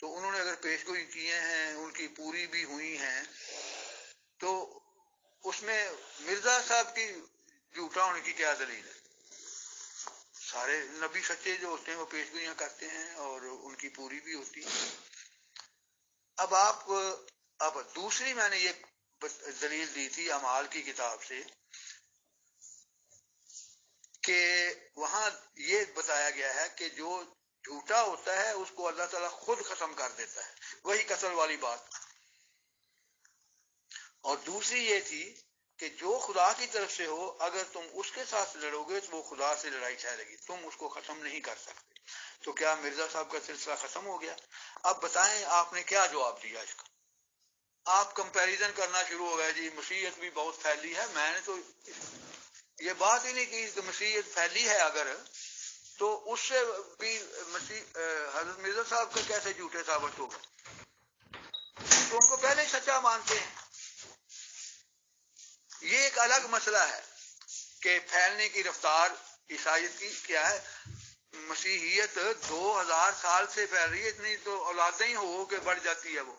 تو انہوں نے اگر پیش گوئی کیے ہیں, ان کی پوری بھی ہوئی ہیں, تو اس میں مرزا صاحب کی جھوٹا ہونے کی کیا دلیل ہے؟ سارے نبی سچے جو ہوتے ہیں وہ پیش گوئیاں کرتے ہیں اور ان کی پوری بھی ہوتی ہے. اب دوسری میں نے یہ دلیل دی تھی اعمال کی کتاب سے کہ وہاں یہ بتایا گیا ہے کہ جو جھوٹا ہوتا ہے اس کو اللہ تعالیٰ خود ختم کر دیتا ہے, وہی قتل والی بات. اور دوسری یہ تھی کہ جو خدا کی طرف سے ہو اگر تم اس کے ساتھ لڑو گے تو وہ خدا سے لڑائی ٹھہرے گی, تم اس کو ختم نہیں کر سکتے. تو کیا مرزا صاحب کا سلسلہ ختم ہو گیا؟ اب بتائیں آپ نے کیا جواب دیا اس کا؟ آپ کمپیریزن کرنا شروع ہو گئے, جی مسیحیت بھی بہت پھیلی ہے. میں نے تو یہ بات ہی نہیں کی کہ مسیحیت پھیلی ہے اگر, تو اس سے بھی حضرت مرزا صاحب کا کیسے جھوٹے ثابت ہوگا؟ تو ان کو پہلے ہی سچا مانتے ہیں. یہ ایک الگ مسئلہ ہے کہ پھیلنے کی رفتار عیسائیت کی کیا ہے. مسیحیت 2000 سال سے پھیل رہی ہے, اتنی تو اولادیں ہی ہو کے بڑھ جاتی ہے وہ.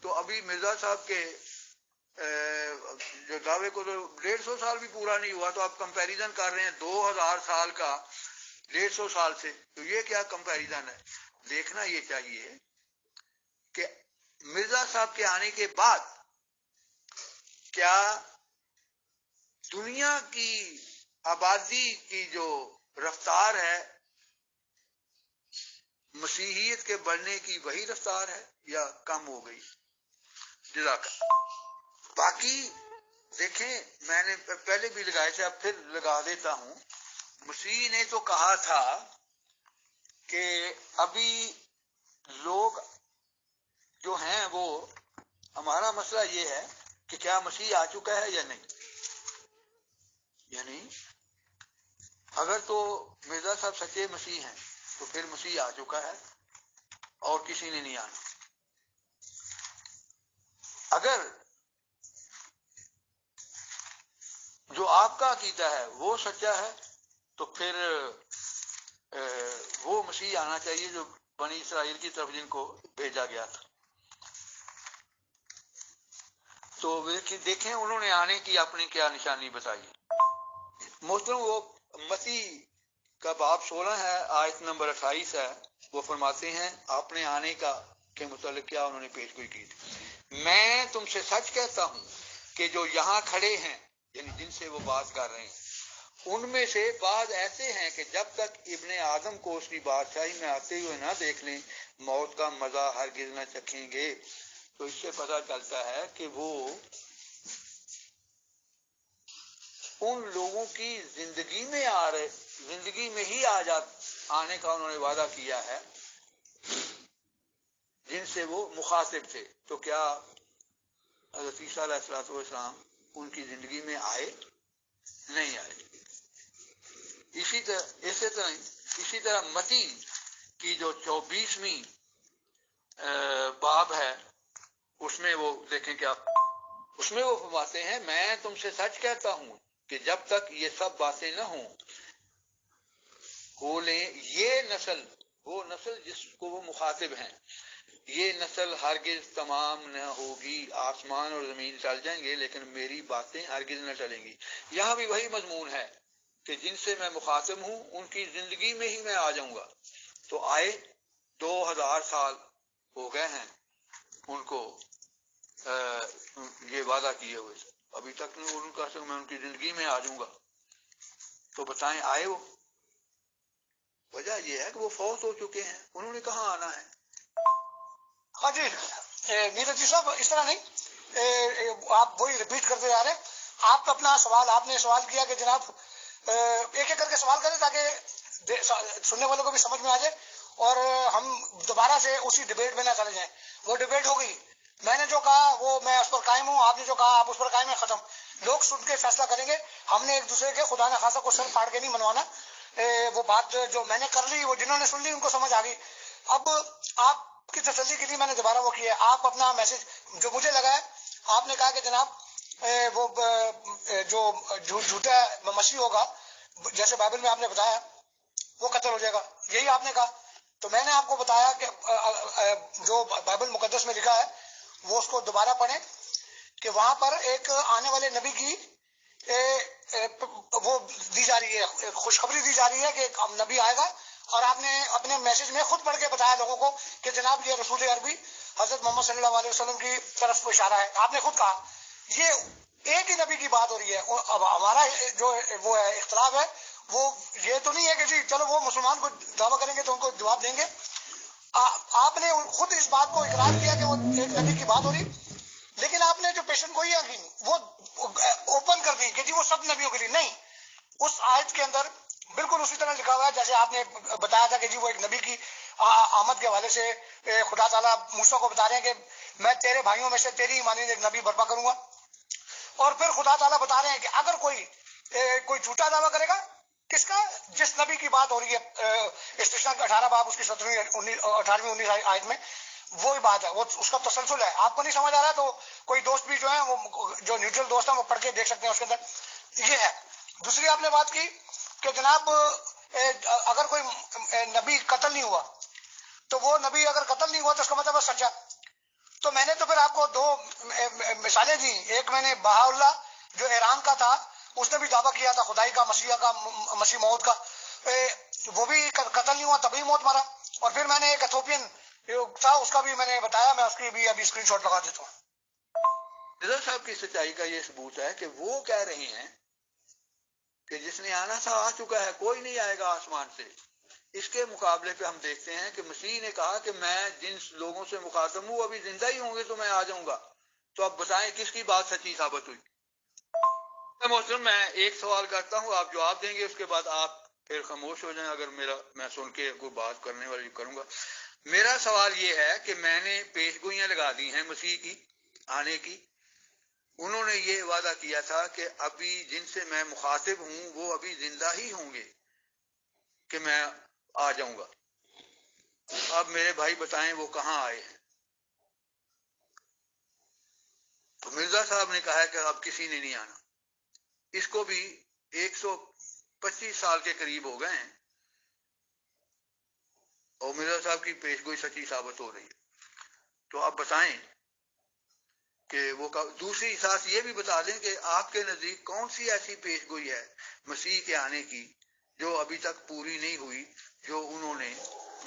تو ابھی مرزا صاحب کے جو دعوے کو تو 150 سال بھی پورا نہیں ہوا, تو آپ کمپیریزن کر رہے ہیں 2000 سال کا 150 سال سے, تو یہ کیا کمپیریزن ہے؟ دیکھنا یہ چاہیے کہ مرزا صاحب کے آنے کے بعد کیا دنیا کی آبادی کی جو رفتار ہے مسیحیت کے بڑھنے کی وہی رفتار ہے یا کم ہو گئی؟ جزاک اللہ. باقی دیکھیں میں نے پہلے بھی لگائے تھے, اب پھر لگا دیتا ہوں. مسیح نے تو کہا تھا کہ ابھی لوگ جو ہیں وہ, ہمارا مسئلہ یہ ہے کہ کیا مسیح آ چکا ہے یا نہیں. یعنی اگر تو مرزا صاحب سچے مسیح ہیں تو پھر مسیح آ چکا ہے اور کسی نے نہیں آنا. اگر جو آپ کا عقیدہ ہے وہ سچا ہے تو پھر وہ مسیح آنا چاہیے جو بنی اسرائیل کی طرف جن کو بھیجا گیا تھا. تو دیکھیں انہوں نے آنے کی اپنی کیا نشانی بتائی. محترم وہ مسیح کا باب 16 ہے, آیت نمبر 28 ہے. وہ فرماتے ہیں آپ نے آنے کا کے متعلق کیا انہوں نے پیش گوئی کی تھی. میں تم سے سچ کہتا ہوں کہ جو یہاں کھڑے ہیں, یعنی جن سے وہ بات کر رہے ہیں, ان میں سے بعض ایسے ہیں کہ جب تک ابن آدم کو اس کی بادشاہی میں آتے ہوئے نہ دیکھ لیں موت کا مزہ ہرگز نہ چکھیں گے. تو اس سے پتہ چلتا ہے کہ وہ ان لوگوں کی زندگی میں زندگی میں ہی آنے کا انہوں نے وعدہ کیا ہے جن سے وہ مخاطب تھے. تو کیا حضرت عیسیٰ علیہ السلام ان کی زندگی میں آئے؟ نہیں آئے. اسی طرح متی کی جو 24ویں باب ہے اس میں وہ دیکھیں کیا اس میں وہ فرماتے ہیں میں تم سے سچ کہتا ہوں کہ جب تک یہ سب باتیں نہ ہو لیں یہ نسل, وہ نسل جس کو وہ مخاطب ہیں, یہ نسل ہرگز تمام نہ ہوگی. آسمان اور زمین چل جائیں گے لیکن میری باتیں ہرگز نہ چلیں گی. یہاں بھی وہی مضمون ہے کہ جن سے میں مخاطب ہوں ان کی زندگی میں ہی میں آ جاؤں گا. تو آئے 2000 سال ہو گئے ہیں ان کو یہ وعدہ کیے ہوئے, ابھی تک نہیں ان کا میں ان کی زندگی میں آ جاؤں گا. تو بتائیں آئے وہ؟ وجہ یہ ہے کہ وہ فوت ہو چکے ہیں, انہوں نے کہاں آنا ہے. ہاں جی نیرج جی صاحب اس طرح نہیں, آپ وہی ریپیٹ کرتے جا رہے ہیں. آپ اپنا سوال آپ نے سوال کیا کہ جناب ایک ایک کر کے سوال کریں تاکہ سننے والوں کو بھی سمجھ میں آ جائے اور ہم دوبارہ سے اسی ڈبیٹ میں نہ چلے جائیں. وہ ڈبیٹ ہو گئی, میں نے جو کہا وہ میں اس پر قائم ہوں, آپ نے جو کہا آپ اس پر قائم ہیں, ختم. لوگ سن کے فیصلہ کریں گے. ہم نے ایک دوسرے کے خدا نہ خاصا کو سر پھاڑ کے نہیں منوانا. وہ بات جو میں نے کر لی وہ جنہوں نے سن لی ان کو سمجھ آ گئی. اب آپ کی تسلی کے لیے میں نے دوبارہ وہ کیا ہے. آپ اپنا میسج جو مجھے لگا ہے, آپ نے کہا کہ جناب وہ جو جھوٹا مسیح ہوگا جیسے بائبل میں آپ نے بتایا وہ قتل ہو جائے گا, یہی آپ نے کہا. تو میں نے آپ کو بتایا کہ جو بائبل مقدس میں لکھا ہے وہ اس کو دوبارہ پڑھیں کہ وہاں پر ایک آنے والے نبی کی وہ دی جا رہی ہے، خوشخبری دی جا رہی ہے کہ ایک نبی آئے گا، اور آپ نے اپنے میسج میں خود پڑھ کے بتایا لوگوں کو کہ جناب یہ رسول عربی حضرت محمد صلی اللہ علیہ وسلم کی طرف کو اشارہ ہے. آپ نے خود کہا یہ ایک ہی نبی کی بات ہو رہی ہے. اب ہمارا جو وہ ہے اختلاف ہے وہ یہ تو نہیں ہے کہ جی چلو وہ مسلمان کو دعویٰ کریں گے تو ان کو جواب دیں گے. آپ نے خود اس بات کو اقرار کیا کہ وہ ایک نبی کی بات ہو رہی، لیکن آپ نے جو پیشن گوئیاں کی وہ اوپن کر دی کہ جی وہ سب نبیوں کے لیے نہیں. اس آیت کے اندر بالکل اسی طرح لکھا ہوا ہے جیسے آپ نے بتایا تھا کہ جی وہ ایک نبی کی آمد کے حوالے سے خدا تعالیٰ موسیٰ کو بتا رہے ہیں کہ میں تیرے بھائیوں میں سے تیری مانند ایک نبی برپا کروں گا. اور پھر خدا تعالیٰ بتا رہے ہیں کہ اگر کوئی جھوٹا دعویٰ کرے گا کس کا، جس نبی کی بات ہو رہی ہے استثنا 18 باب اس کی 18ویں 19 آیت میں وہی بات ہے، وہ اس کا تسلسل ہے. آپ کو نہیں سمجھ آ رہا ہے تو کوئی دوست بھی جو ہے وہ جو نیوٹرل دوست ہیں وہ پڑھ کے دیکھ سکتے ہیں اس کے اندر یہ ہے. دوسری آپ نے بات کی کہ جناب اگر کوئی نبی قتل نہیں ہوا تو وہ نبی اگر قتل نہیں ہوا تو اس کا مطلب ہے سچا. تو میں نے تو پھر آپ کو دو مثالیں دی. ایک میں نے بہا اللہ جو ایران کا تھا اس نے بھی دعویٰ کیا تھا خدائی کا، مسیح موعود کا، وہ بھی قتل نہیں ہوا تبھی موت مارا. اور پھر میں نے ایک ایتھوپین تھا اس کا بھی میں نے بتایا، میں اس کی بھی ابھی اسکرین شاٹ لگا دیتا ہوں. رضا صاحب کی سچائی کا یہ ثبوت ہے کہ وہ کہہ رہے ہیں کہ جس نے آنا تھا آ چکا ہے، کوئی نہیں آئے گا آسمان سے. اس کے مقابلے پہ ہم دیکھتے ہیں کہ مسیح نے کہا کہ میں جن لوگوں سے مخاطب ہوں وہ ابھی زندہ ہی ہوں گے تو میں آ جاؤں گا. تو اب بتائیں کس کی بات سچی ثابت ہوئی؟ محترم میں ایک سوال کرتا ہوں، آپ جواب دیں گے، اس کے بعد آپ پھر خاموش ہو جائیں اگر میں سن کے کوئی بات کرنے والی کروں گا. میرا سوال یہ ہے کہ میں نے پیش گوئیاں لگا دی ہیں مسیح کی آنے کی. انہوں نے یہ وعدہ کیا تھا کہ ابھی جن سے میں مخاطب ہوں وہ ابھی زندہ ہی ہوں گے کہ میں آ جاؤں گا. اب میرے بھائی بتائیں وہ کہاں آئے ہیں؟ تو مرزا صاحب نے کہا ہے کہ اب کسی نے نہیں آنا. اس کو بھی 125 سال کے قریب ہو گئے ہیں اور مرزا صاحب کی پیش گوئی سچی ثابت ہو رہی ہے. تو آپ بتائیں کہ وہ دوسری ساتھ یہ بھی بتا دیں کہ آپ کے نزدیک کون سی ایسی پیش گوئی ہے مسیح کے آنے کی جو ابھی تک پوری نہیں ہوئی، جو انہوں نے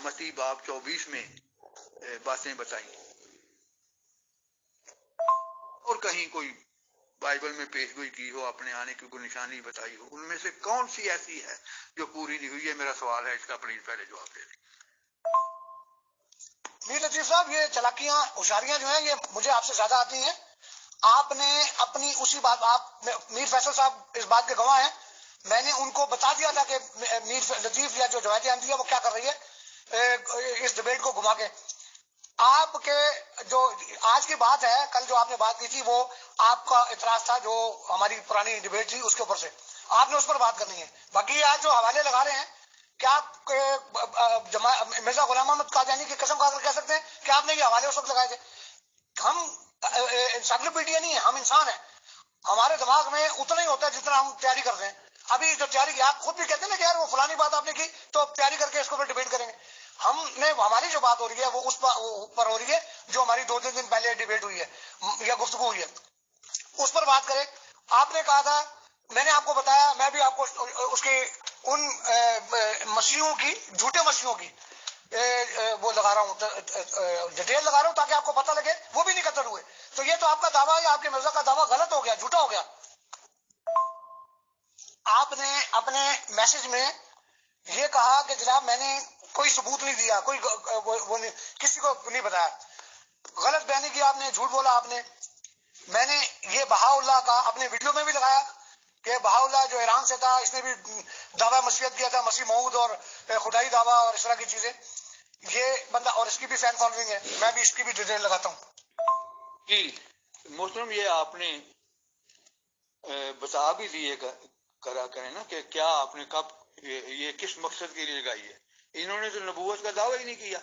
متی باب 24 میں باتیں بتائیں، اور کہیں کوئی بائبل میں پیش گوئی کی ہو، اپنے آنے کی کوئی نشانی بتائی ہو، ان میں سے کون سی ایسی ہے جو پوری نہیں ہوئی؟ یہ میرا سوال ہے، اس کا پلیز پہلے جواب دے دیں. میر لطیف صاحب یہ چلاکیاں ہوشیاریاں جو ہیں یہ مجھے آپ سے زیادہ آتی ہیں. آپ نے اپنی اسی بات، آپ میر فیصل صاحب اس بات کے گواہ ہیں، میں نے ان کو بتا دیا تھا کہ میر لطیف یا جو جوائد احمدیہ وہ کیا کر رہی ہے اس ڈبیٹ کو گھما کے. آپ کے جو آج کی بات ہے، کل جو آپ نے بات کی تھی وہ آپ کا اعتراض تھا جو ہماری پرانی ڈبیٹ تھی اس کے اوپر سے، آپ نے اس پر بات کرنی ہے. باقی آج جو حوالے لگا رہے ہیں، کیا آپ مرزا غلام احمد قادیانی کی قسم کھا کر کہہ سکتے ہیں کہ آپ نے یہ حوالے اس وقت لگائے تھے؟ ہم انسائکلوپیڈیا نہیں ہے، ہم انسان ہیں. ہمارے دماغ میں اتنا ہی ہوتا ہے جتنا ہم تیاری کرتے ہیں. ابھی جو تیاری کی آپ خود بھی کہتے ہیں نا کہ یار وہ فلانی بات آپ نے کی تو تیاری کر کے اس کو پھر ڈیبیٹ کریں گے. ہم نے ہماری جو بات ہو رہی ہے وہ اس پر ہو رہی ہے جو ہماری 2-3 دن پہلے ڈیبیٹ ہوئی ہے یا گفتگو ہوئی ہے، اس پر بات کریں. آپ نے کہا تھا، میں نے آپ کو بتایا، میں بھی آپ کو اس کے ان مسیحوں کی، جھوٹے مسیحوں کی وہ لگا رہا ہوں، ڈیٹیل لگا رہا ہوں تاکہ آپ کو پتہ لگے وہ بھی نہیں قتل ہوئے. تو یہ تو آپ کا دعویٰ یا آپ کے مرزا کا دعویٰ غلط ہو گیا، جھوٹا ہو گیا. آپ نے اپنے میسج میں یہ کہا کہ جناب میں نے کوئی ثبوت نہیں دیا، کوئی وہ نہیں، کسی کو نہیں بتایا، غلط بیانی کی آپ نے، جھوٹ بولا آپ نے. میں نے یہ بہا اللہ کا اپنے ویڈیو میں بھی لگایا کہ بہا اللہ جو ایران سے تھا اس نے بھی دعویٰ مسیحیت کیا تھا، مسیح موعود اور خدائی دعویٰ اور اس طرح کی چیزیں. یہ بندہ، اور اس کی بھی فین فالوئنگ ہے، میں بھی اس کی بھی ڈیٹیل لگاتا ہوں. جی محترم، یہ آپ نے بتا بھی دیے کرا کریں نا کہ کیا آپ نے کب یہ کس مقصد کے لیے لگائی ہے. انہوں نے تو نبوت کا دعویٰ ہی نہیں کیا.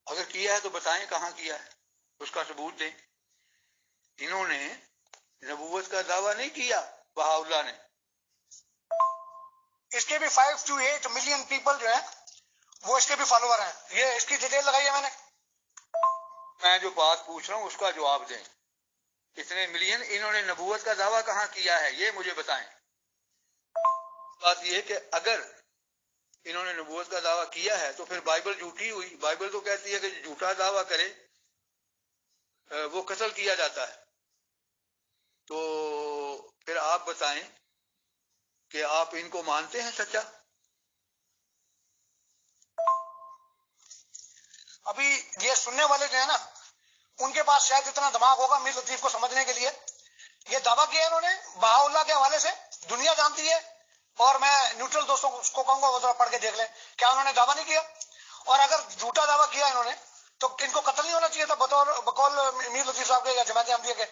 اگر کیا ہے تو بتائیں کہاں کیا ہے، اس کا ثبوت دیں. انہوں نے نبوت کا دعویٰ نہیں کیا بہا اللہ نے. اس کے بھی 5 to 8 ملین پیپل جو ہیں وہ اس کے بھی فالوور ہیں. یہ اس کی ڈیٹیل لگائی ہے میں نے. میں جو بات پوچھ رہا ہوں اس کا جواب دیں. اتنے ملین انہوں نے نبوت کا دعویٰ کہاں کیا ہے یہ مجھے بتائیں. بات یہ ہے کہ اگر انہوں نے نبوت کا دعویٰ کیا ہے تو پھر بائبل جھوٹی ہوئی. بائبل تو کہتی ہے کہ جھوٹا دعویٰ کرے وہ قتل کیا جاتا ہے. تو پھر آپ بتائیں کہ آپ ان کو مانتے ہیں سچا؟ ابھی یہ سننے والے جو ہے نا ان کے پاس شاید اتنا دماغ ہوگا میر لطیف کو سمجھنے کے لیے. یہ دعویٰ کیا انہوں نے بہاءاللہ کے حوالے سے, دنیا جانتی ہے, اور میں نیوٹرل دوستوں کو کہوں گا وہ ذرا پڑھ کے دیکھ لیں کیا انہوں نے دعویٰ نہیں کیا. اور اگر جھوٹا دعویٰ کیا انہوں نے تو ان کو قتل نہیں ہونا چاہیے تھا بقول میر لطیف صاحب کے یا جماعت احمدیہ کے,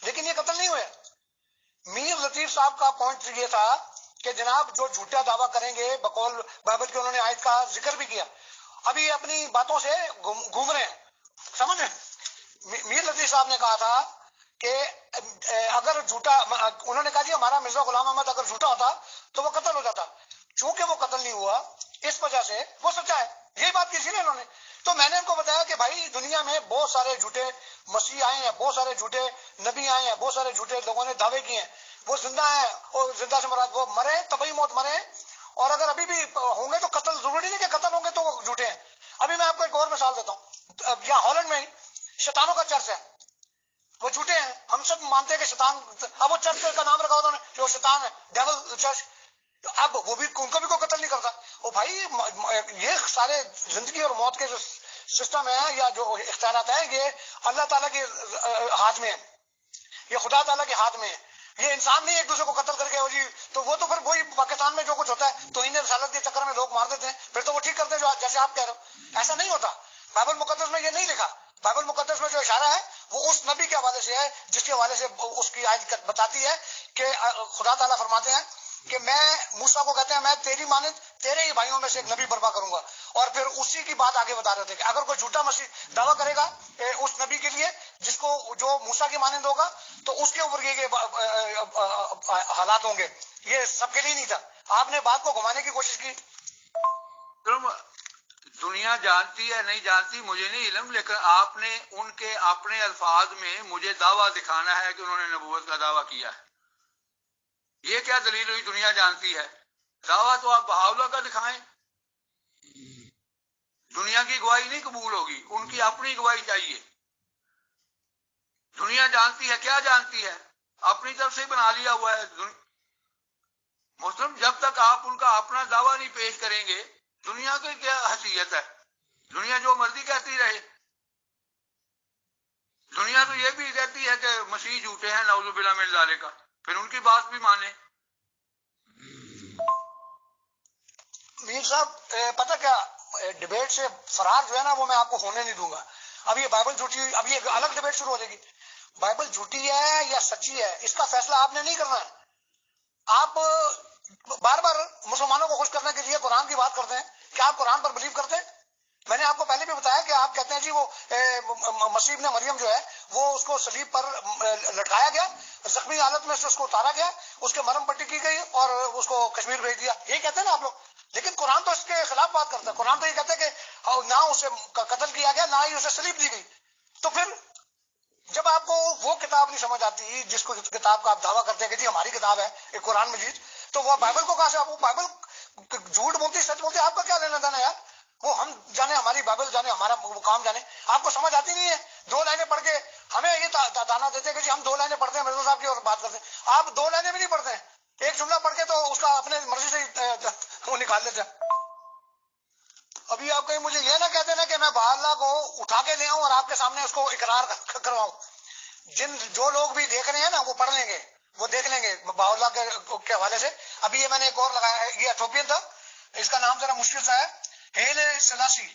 لیکن یہ قتل نہیں ہوئے. میر لطیف صاحب کا پوائنٹ یہ تھا کہ جناب جو جھوٹا دعویٰ کریں گے بقول بائبل کے, انہوں نے آیت کا ذکر بھی کیا, ابھی اپنی باتوں سے گھوم رہے ہیں, سمجھ رہے ہیں. میر لطیف صاحب نے کہا تھا کہ اگر جھوٹا, انہوں نے کہا جی ہمارا مرزا غلام احمد اگر جھوٹا ہوتا تو وہ قتل ہو جاتا, چونکہ وہ قتل نہیں ہوا اس وجہ سے وہ سچا ہے. یہی بات کی تھی نا انہوں نے. تو میں نے ان کو بتایا کہ بھائی دنیا میں بہت سارے جھوٹے مسیح آئے ہیں, بہت سارے جھوٹے نبی آئے ہیں, بہت سارے جھوٹے لوگوں نے دعوے کیے ہیں, وہ زندہ ہیں, اور زندہ سے مراد وہ مرے طبعی موت مرے, اور اگر ابھی بھی ہوں گے تو قتل ضروری نہیں کہ قتل ہوں گے تو وہ جھوٹے ہیں. ابھی میں آپ کو ایک اور مثال دیتا ہوں. یہاں ہالینڈ میں شیطانوں کا چرچ ہے, وہ جھوٹے ہیں, ہم سب مانتے ہیں کہ شیطان, اب وہ چرچ کا نام رکھا انہوں نے جو شیطان ہے, ڈیول چرچ, اب وہ بھی ان کو بھی کوئی قتل نہیں کرتا. وہ بھائی یہ سارے زندگی اور موت کے جو سسٹم ہے یا جو اختیارات ہیں یہ اللہ تعالیٰ کے ہاتھ میں ہے, یہ خدا تعالیٰ کے ہاتھ میں ہے. یہ انسان نہیں ایک دوسرے کو قتل کر کے جی, تو وہ تو پھر وہی پاکستان میں جو کچھ ہوتا ہے تو انہیں رسالت کے چکر میں لوگ مار دیتے ہیں, پھر تو وہ ٹھیک کرتے ہیں جو جیسے آپ کہہ رہے ہو. ایسا نہیں ہوتا. بائبل مقدس میں یہ نہیں لکھا. بائبل مقدس میں جو اشارہ ہے وہ اس نبی کے حوالے سے ہے جس کے حوالے سے اس کی آیت بتاتی ہے کہ خدا تعالیٰ فرماتے ہیں کہ میں موسیٰ کو کہتے ہیں میں تیری مانند تیرے ہی بھائیوں میں سے ایک نبی برپا کروں گا, اور پھر اسی کی بات آگے بتا رہے تھے کہ اگر کوئی جھوٹا مسیح دعویٰ کرے گا اس نبی کے لیے جس کو جو موسیٰ کی مانند ہوگا تو اس کے اوپر یہ حالات ہوں گے. یہ سب کے لیے نہیں تھا. آپ نے بات کو گھمانے کی کوشش کی. دنیا جانتی ہے نہیں جانتی مجھے نہیں علم, لیکن آپ نے ان کے اپنے الفاظ میں مجھے دعویٰ دکھانا ہے کہ انہوں نے نبوت کا دعویٰ کیا ہے. یہ کیا دلیل ہوئی دنیا جانتی ہے؟ دعویٰ تو آپ بہاءاللہ کا دکھائیں. دنیا کی گواہی نہیں قبول ہوگی, ان کی اپنی گواہی چاہیے. دنیا جانتی ہے, کیا جانتی ہے؟ اپنی طرف سے بنا لیا ہوا ہے. محترم جب تک آپ ان کا اپنا دعویٰ نہیں پیش کریں گے دنیا کی کیا حیثیت ہے؟ دنیا جو مرضی کہتی رہے. دنیا تو یہ بھی کہتی ہے کہ مسیح جھوٹے ہیں, نعوذ باللہ من ذالک, پھر ان کی بات بھی مانے. میر صاحب پتہ کیا, ڈیبیٹ سے فرار جو ہے نا وہ میں آپ کو ہونے نہیں دوں گا. اب یہ بائبل جھوٹی, اب یہ الگ ڈیبیٹ شروع ہو جائے گی. بائبل جھوٹی ہے یا سچی ہے اس کا فیصلہ آپ نے نہیں کرنا ہے. آپ بار بار مسلمانوں کو خوش کرنے کے لیے قرآن کی بات کرتے ہیں. کیا آپ قرآن پر بلیو کرتے ہیں؟ میں نے آپ کو پہلے بھی بتایا کہ آپ کہتے ہیں جی وہ مسیح ابن مریم جو ہے وہ اس کو صلیب پر لٹکایا گیا, زخمی حالت میں سے اس کو اتارا گیا, اس کے مرہم پٹی کی گئی اور اس کو کشمیر بھیج دیا. یہی کہتے ہیں نا آپ لوگ. لیکن قرآن تو اس کے خلاف بات کرتا ہے. قرآن تو یہ کہتا ہے کہ نہ اسے قتل کیا گیا نہ ہی اسے صلیب دی گئی. تو پھر جب آپ کو وہ کتاب نہیں سمجھ آتی جس کو کتاب کا آپ دعویٰ کرتے ہیں کہ جی ہماری کتاب ہے ایک قرآن مجید, تو وہ بائبل کو کہاں سے, وہ بائبل جھوٹ بولتی سچ بولتی, آپ کا کیا لینا دینا یار. وہ ہم جانے, ہماری بائبل جانے, ہمارا کام جانے. آپ کو سمجھ آتی نہیں ہے. 2 لائنیں پڑھ کے ہمیں یہ تانا دیتے ہیں کہ جی ہم 2 لائنیں پڑھتے ہیں مرزا صاحب کی اور بات کرتے ہیں. آپ 2 لائنیں بھی نہیں پڑھتے ہیں, ایک جملہ پڑھ کے تو اس کا اپنے مرضی سے وہ نکال لیتے ہیں. ابھی آپ کہیں مجھے یہ نہ کہتے نا کہ میں بہاءاللہ کو اٹھا کے لے آؤں اور آپ کے سامنے اس کو اقرار کرواؤں. جو لوگ بھی دیکھ رہے ہیں نا وہ پڑھ لیں گے, وہ دیکھ لیں گے بہاءاللہ کے حوالے سے. ابھی یہ میں نے ایک اور لگایا, یہ ایتھوپین تھا, اس کا نام ذرا مشکل سا ہے, ہیلے سلاسی.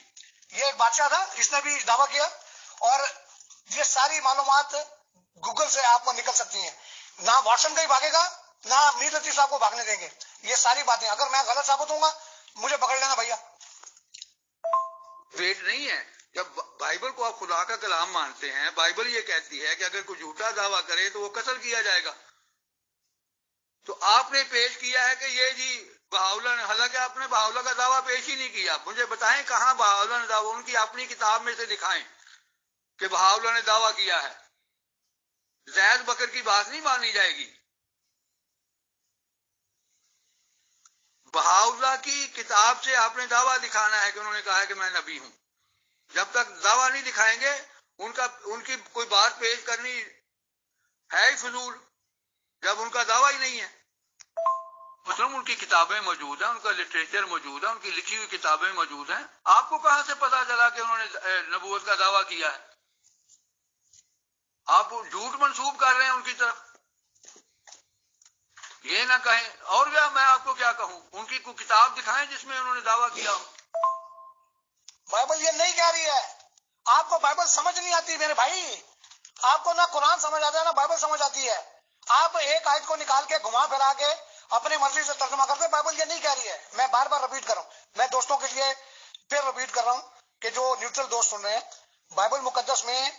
یہ ایک بادشاہ تھا, اس نے بھی دعویٰ کیا, اور یہ ساری معلومات گوگل سے آپ کو نکل سکتی ہیں. نہ واٹسن کا ہی بھاگے گا نہ میر لطیف صاحب کو بھاگنے دیں گے. یہ ساری باتیں اگر میں غلط ثابت ہوں گا مجھے پکڑ لینا بھیا. ویٹ نہیں ہے. جب بائبل کو آپ خدا کا کلام مانتے ہیں, بائبل یہ کہتی ہے کہ اگر کوئی جھوٹا دعویٰ کرے تو وہ قتل کیا جائے گا. تو آپ نے پیش کیا ہے کہ یہ جی بہاؤلہ نے، حالانکہ آپ نے بہاؤلہ کا دعویٰ پیش ہی نہیں کیا. مجھے بتائیں کہاں بہاؤلہ نے دعویٰ، ان کی اپنی کتاب میں سے دکھائیں کہ بہاؤلہ نے دعویٰ کیا ہے. زید بکر کی بات نہیں مانی جائے گی. بہاؤلہ کی کتاب سے آپ نے دعویٰ دکھانا ہے کہ انہوں نے کہا ہے کہ میں نبی ہوں. جب تک دعویٰ نہیں دکھائیں گے ان کی کوئی بات پیش کرنی ہے ہی فضول، جب ان کا دعویٰ ہی نہیں ہے. مثلاً ان کی کتابیں موجود ہیں، ان کا لٹریچر موجود ہے، ان کی لکھی ہوئی کتابیں موجود ہیں. آپ کو کہاں سے پتا چلا کہ انہوں نے نبوت کا دعویٰ کیا ہے؟ آپ جھوٹ منسوب کر رہے ہیں ان کی طرف. یہ نہ کہیں. اور کیا میں آپ کو کیا کہوں، ان کی کوئی کتاب دکھائیں جس میں انہوں نے دعویٰ کیا ہو. بائبل یہ نہیں کہہ رہی ہے. آپ کو بائبل سمجھ نہیں آتی میرے بھائی. آپ کو نہ قرآن سمجھ آتا ہے نہ بائبل سمجھ آتی ہے. آپ ایک آیت کو نکال کے گھما پھرا کے اپنی مرضی سے ترجمہ کرتے. بائبل یہ نہیں کہہ رہی ہے. میں بار بار رپیٹ کر رہا ہوں، میں دوستوں کے لیے پھر رپیٹ کر رہا ہوں کہ جو نیوٹرل دوست سن رہے ہیں، بائبل مقدس میں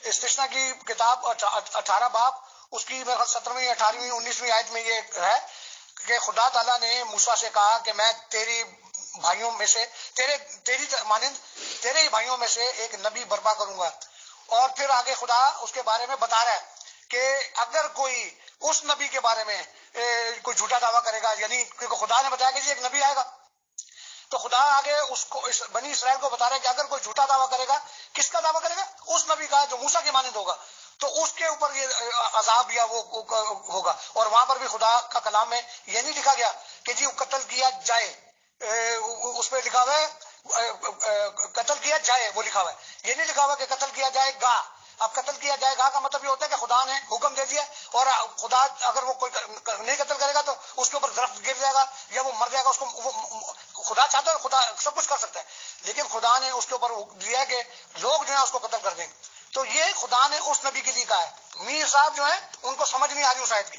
استثنا کی کتاب 18 باب اس کی 17ویں 18ویں 19ویں آیت میں یہ ہے کہ خدا تعالیٰ نے موسیٰ سے کہا کہ میں تیری بھائیوں میں سے تیری مانند تیرے ہی بھائیوں میں سے ایک نبی برپا کروں گا. اور پھر آگے خدا اس کے بارے میں بتا رہا ہے کہ اگر کوئی اس نبی کے بارے میں کوئی جھوٹا دعویٰ کرے گا، یعنی کیونکہ خدا نے بتایا کہ جی ایک نبی آئے گا، تو خدا آگے اس کو بنی اسرائیل کو بتا رہا ہے کہ اگر کوئی جھوٹا دعویٰ کرے گا، کس کا دعویٰ کرے گا؟ اس نبی کا جو موسیٰ کی مانند ہوگا، تو اس کے اوپر یہ عذاب یا وہ ہوگا. اور وہاں پر بھی خدا کا کلام میں یہ نہیں لکھا گیا کہ جی قتل کیا جائے، اس پہ لکھا ہوا ہے قتل کیا جائے، وہ لکھا ہوا ہے. یہ نہیں لکھا ہوا کہ قتل کیا جائے گا. اب قتل کیا جائے گا کا مطلب یہ ہوتا ہے کہ خدا نے حکم دے دیا، اور خدا اگر وہ کوئی نہیں قتل کرے گا تو اس کے اوپر درخت گر جائے گا یا وہ مر جائے گا. اس کو خدا چاہتا ہے، خدا سب کچھ کر سکتا ہے، لیکن خدا نے اس کے اوپر دیا کہ لوگ جو ہے اس کو قتل کر دیں. تو یہ خدا نے اس نبی کے لیے کہا ہے. میر صاحب جو ہیں ان کو سمجھ نہیں آ رہی اس آیت کی.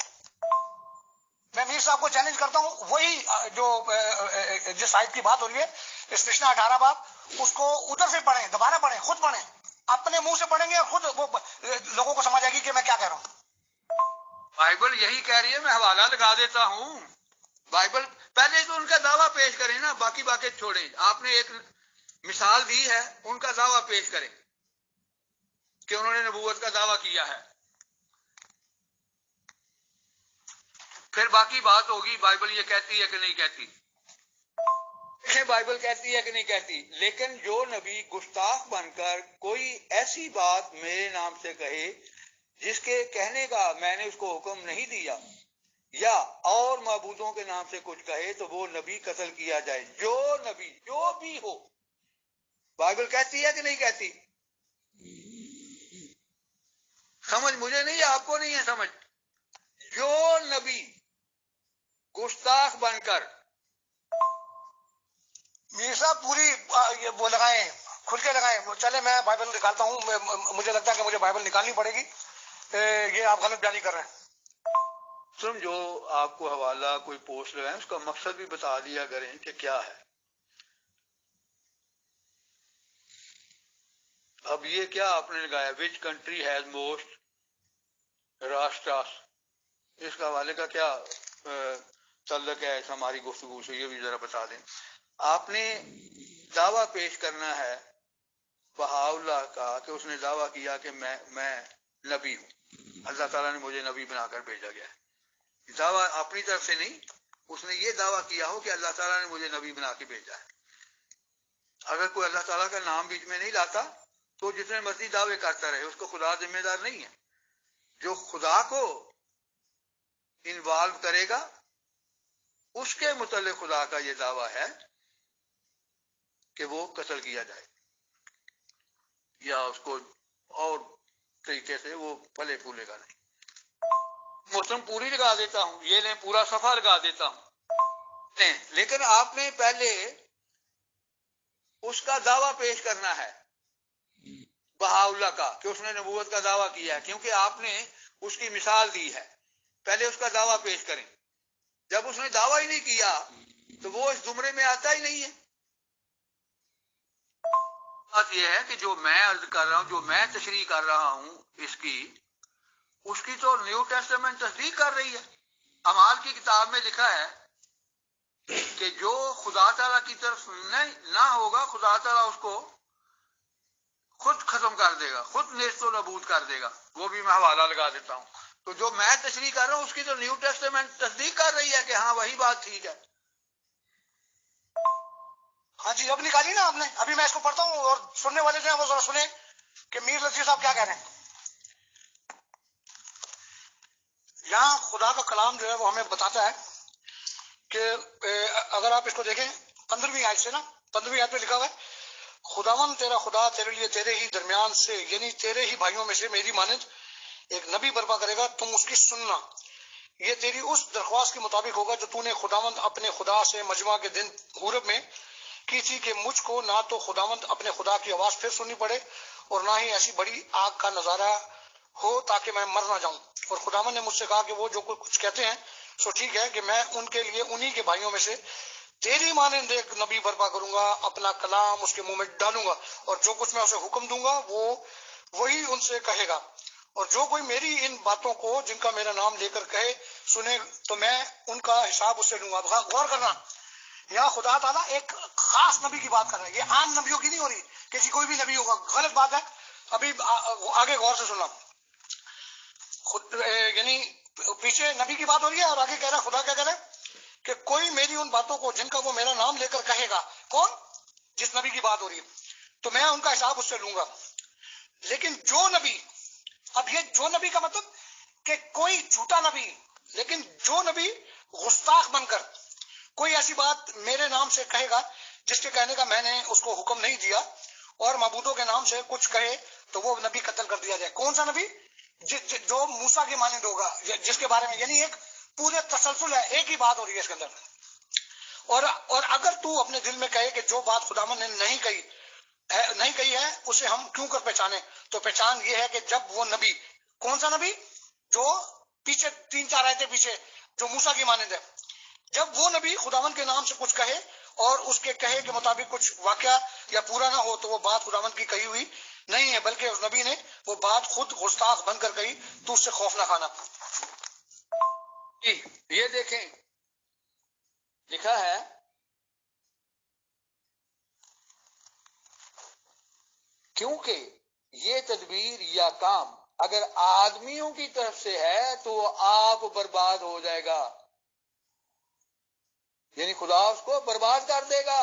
میں میر صاحب کو چیلنج کرتا ہوں، وہی جو جس آیت کی بات ہو رہی ہے استثنا 18 باب، اس کو ادھر سے پڑھیں، دوبارہ پڑھیں، خود پڑھیں، اپنے منہ سے پڑھیں گے اور خود وہ لوگوں کو سمجھ آئے گی کہ میں کیا کہہ رہا ہوں. بائبل یہی کہہ رہی ہے، میں حوالہ لگا دیتا ہوں. بائبل پہلے تو ان کا دعویٰ پیش کریں نا، باقی باتیں چھوڑیں. آپ نے ایک مثال دی ہے، ان کا دعویٰ پیش کریں کہ انہوں نے نبوت کا دعویٰ کیا ہے، پھر باقی بات ہوگی بائبل یہ کہتی ہے کہ نہیں کہتی. بائبل کہتی ہے کہ نہیں کہتی. لیکن جو نبی گستاخ بن کر کوئی ایسی بات میرے نام سے کہے جس کے کہنے کا میں نے اس کو حکم نہیں دیا، یا اور معبودوں کے نام سے کچھ کہے، تو وہ نبی قتل کیا جائے. جو نبی جو بھی ہو. بائبل کہتی ہے کہ نہیں کہتی؟ سمجھ مجھے نہیں، آپ کو نہیں ہے سمجھ. جو نبی گستاخ بن کر، میر صاحب پوری وہ لگائیں، کھل کے لگائیں. چلے میں بائبل نکالتا ہوں، مجھے لگتا ہے کہ مجھے بائبل نکالنی پڑے گی. یہ آپ غلط بیانی کر رہے ہیں. جو آپ کو حوالہ کوئی پوسٹ لگائیں اس کا مقصد بھی بتا دیا کریں کہ کیا ہے. اب یہ کیا آپ نے لگایا، وچ کنٹری ہیز موسٹ راشٹراس، اس کا حوالے کا کیا تعلق ہے ہماری گفتگو سے، یہ بھی ذرا بتا دیں. آپ نے دعویٰ پیش کرنا ہے بہاؤلہ کا کہ اس نے دعویٰ کیا کہ میں نبی ہوں، اللہ تعالیٰ نے مجھے نبی بنا کر بھیجا گیا ہے. دعویٰ اپنی طرف سے نہیں، اس نے یہ دعویٰ کیا ہو کہ اللہ تعالیٰ نے مجھے نبی بنا کے بھیجا ہے. اگر کوئی اللہ تعالیٰ کا نام بیچ میں نہیں لاتا تو جتنے مرضی دعوے کرتا رہے، اس کو خدا ذمہ دار نہیں ہے. جو خدا کو انوالو کرے گا اس کے متعلق خدا کا یہ دعویٰ ہے کہ وہ قتل کیا جائے یا اس کو اور طریقے سے وہ پھلے پھولے گا نہیں. موسم پوری لگا دیتا ہوں، یہ لیں پورا صفحہ لگا دیتا ہوں. لیکن آپ نے پہلے اس کا دعویٰ پیش کرنا ہے بہاؤلہ کا کہ اس نے نبوت کا دعویٰ کیا ہے، کیونکہ آپ نے اس کی مثال دی ہے. پہلے اس کا دعویٰ پیش کریں. جب اس نے دعویٰ ہی نہیں کیا تو وہ اس زمرے میں آتا ہی نہیں ہے. بات یہ ہے کہ جو میں عرض کر رہا ہوں، جو میں تشریح کر رہا ہوں اس کی تو نیو ٹیسٹمنٹ تصدیق کر رہی ہے. اعمال کی کتاب میں لکھا ہے کہ جو خدا تعالیٰ کی طرف نہ ہوگا خدا تعالیٰ اس کو خود ختم کر دے گا، خود نیست و نابود کر دے گا. وہ بھی میں حوالہ لگا دیتا ہوں. تو جو میں تشریح کر رہا ہوں اس کی تو نیو ٹیسٹمنٹ تصدیق کر رہی ہے کہ ہاں وہی بات ٹھیک ہے. ہاں جی، اب نکالی نا آپ نے. ابھی میں اس کو پڑھتا ہوں اور سننے والے جو ہیں وہ ذرا سنیں کہ میر لطیف صاحب کیا کہہ رہے ہیں. یہاں خدا کا کلام جو ہے وہ ہمیں بتاتا ہے کہ اگر آپ اس کو دیکھیں 15ویں آیت سے نا، 15ویں آیت پہ لکھا ہوا ہے خداوند تیرا خدا تیرے لیے تیرے ہی درمیان سے یعنی تیرے ہی بھائیوں میں سے میری مانند ایک نبی برپا کرے گا، تم اس کی سننا. یہ تیری اس درخواست کے مطابق ہوگا جو تو نے خداوند اپنے خدا سے مجمع کے دن غورب میں کی تھی کہ مجھ کو نہ تو خداوند اپنے خدا کی آواز پھر سننی پڑے اور نہ ہی ایسی بڑی آگ کا نظارہ ہو تاکہ میں مر نہ جاؤں. اور خداوند نے مجھ سے کہا کہ وہ جو کچھ کہتے ہیں سو ٹھیک ہے کہ میں ان کے لیے انہی کے بھائیوں میں سے تیری مانند ایک نبی برپا کروں گا، اپنا کلام اس کے منہ میں ڈالوں گا اور جو کچھ میں اسے حکم دوں گا وہ وہی ان سے کہے گا. اور جو کوئی میری ان باتوں کو جن کا میرا نام لے کر کہے سنے تو میں ان کا حساب اس سے لوں گا. غور کرنا، یہاں خدا تعالیٰ ایک خاص نبی کی بات کر رہا ہے، یہ عام نبیوں کی نہیں ہو رہی کہ جی کوئی بھی نبی ہوگا. غلط بات ہے. ابھی آگے غور سے سننا، یعنی پیچھے نبی کی بات ہو رہی ہے اور آگے کہہ رہا ہے خدا کیا کہہ رہا ہے کہ کوئی میری ان باتوں کو جن کا وہ میرا نام لے کر کہے گا. کون؟ جس نبی کی بات ہو رہی ہے، تو میں ان کا حساب اس سے لوں گا. لیکن جو نبی، اب یہ جو نبی کا مطلب کہ کوئی جھوٹا نبی، لیکن جو نبی گستاخ بن کر کوئی ایسی بات میرے نام سے کہے گا جس کے کہنے کا میں نے اس کو حکم نہیں دیا اور معبودوں کے نام سے کچھ کہے تو وہ نبی قتل کر دیا جائے. کون سا نبی؟ جو موسیٰ کے مانند ہوگا، جس کے بارے میں یعنی ایک پورے تسلسل ہے، ایک ہی بات ہو رہی ہے اس کے اندر. اور اگر تو اپنے دل میں کہے کہ جو بات خداوند نے نہیں کہی ہے اسے ہم کیوں کر پہچانے، تو پہچان یہ ہے کہ جب وہ نبی، کون سا نبی؟ جو پیچھے 3-4 آیتیں پیچھے جو موسیٰ کی مانند ہے، جب وہ نبی خداوند کے نام سے کچھ کہے اور اس کے کہے کے مطابق کچھ واقعہ یا پورا نہ ہو تو وہ بات خداوند کی کہی ہوئی نہیں ہے، بلکہ اس نبی نے وہ بات خود گستاخ بن کر کہی. تو اس سے خوف نہ کھانا. یہ دیکھیں لکھا ہے کیونکہ یہ تدبیر یا کام اگر آدمیوں کی طرف سے ہے تو وہ آپ برباد ہو جائے گا، یعنی خدا اس کو برباد کر دے گا.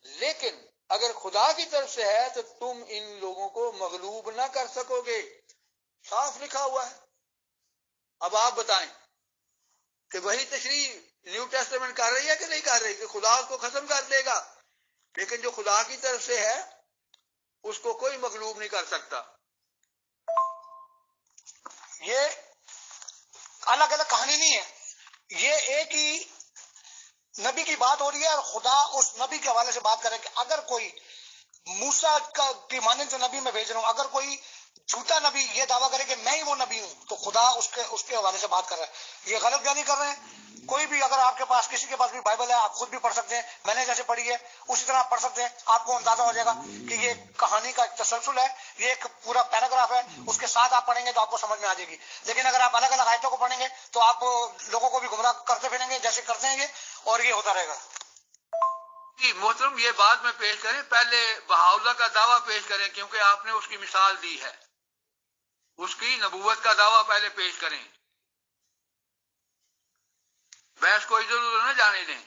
لیکن اگر خدا کی طرف سے ہے تو تم ان لوگوں کو مغلوب نہ کر سکو گے. صاف لکھا ہوا ہے. اب آپ بتائیں کہ وہی تشریح نیو ٹیسٹمنٹ کر رہی ہے کہ نہیں کر رہی کہ خدا اس کو ختم کر دے گا، لیکن جو خدا کی طرف سے ہے اس کو کوئی مغلوب نہیں کر سکتا. یہ الگ الگ کہانی نہیں ہے، یہ ایک ہی نبی کی بات ہو رہی ہے اور خدا اس نبی کے حوالے سے بات کر رہے کہ اگر کوئی موسیٰ کی مانند جو نبی میں بھیج رہا ہوں، اگر کوئی جھوٹا نبی یہ دعویٰ کرے کہ میں ہی وہ نبی ہوں تو خدا اس کے حوالے سے بات کر رہا ہے. یہ غلط بیانی کر رہے ہیں. کوئی بھی اگر آپ کے پاس کسی کے پاس بھی بائبل ہے آپ خود بھی پڑھ سکتے ہیں، میں نے جیسے پڑھی ہے اسی طرح آپ پڑھ سکتے ہیں. آپ کو اندازہ ہو جائے گا کہ یہ کہانی کا ایک تسلسل ہے، یہ ایک پورا پیراگراف ہے، اس کے ساتھ آپ پڑھیں گے تو آپ کو سمجھ میں آ جائے گی. لیکن اگر آپ الگ الگ آیتوں کو پڑھیں گے تو آپ لوگوں کو بھی گمراہ کرتے پھریں گے جیسے کرتے ہیں یہ، اور یہ ہوتا رہے گا. محترم یہ بات میں پیش کریں، پہلے بہاءاللہ کا دعویٰ پیش کریں کیونکہ آپ نے اس کی مثال دی ہے. اس کی نبوت کا دعویٰ پہلے پیش کریں، بحث کو ادھر ادھر نہ جانے دیں.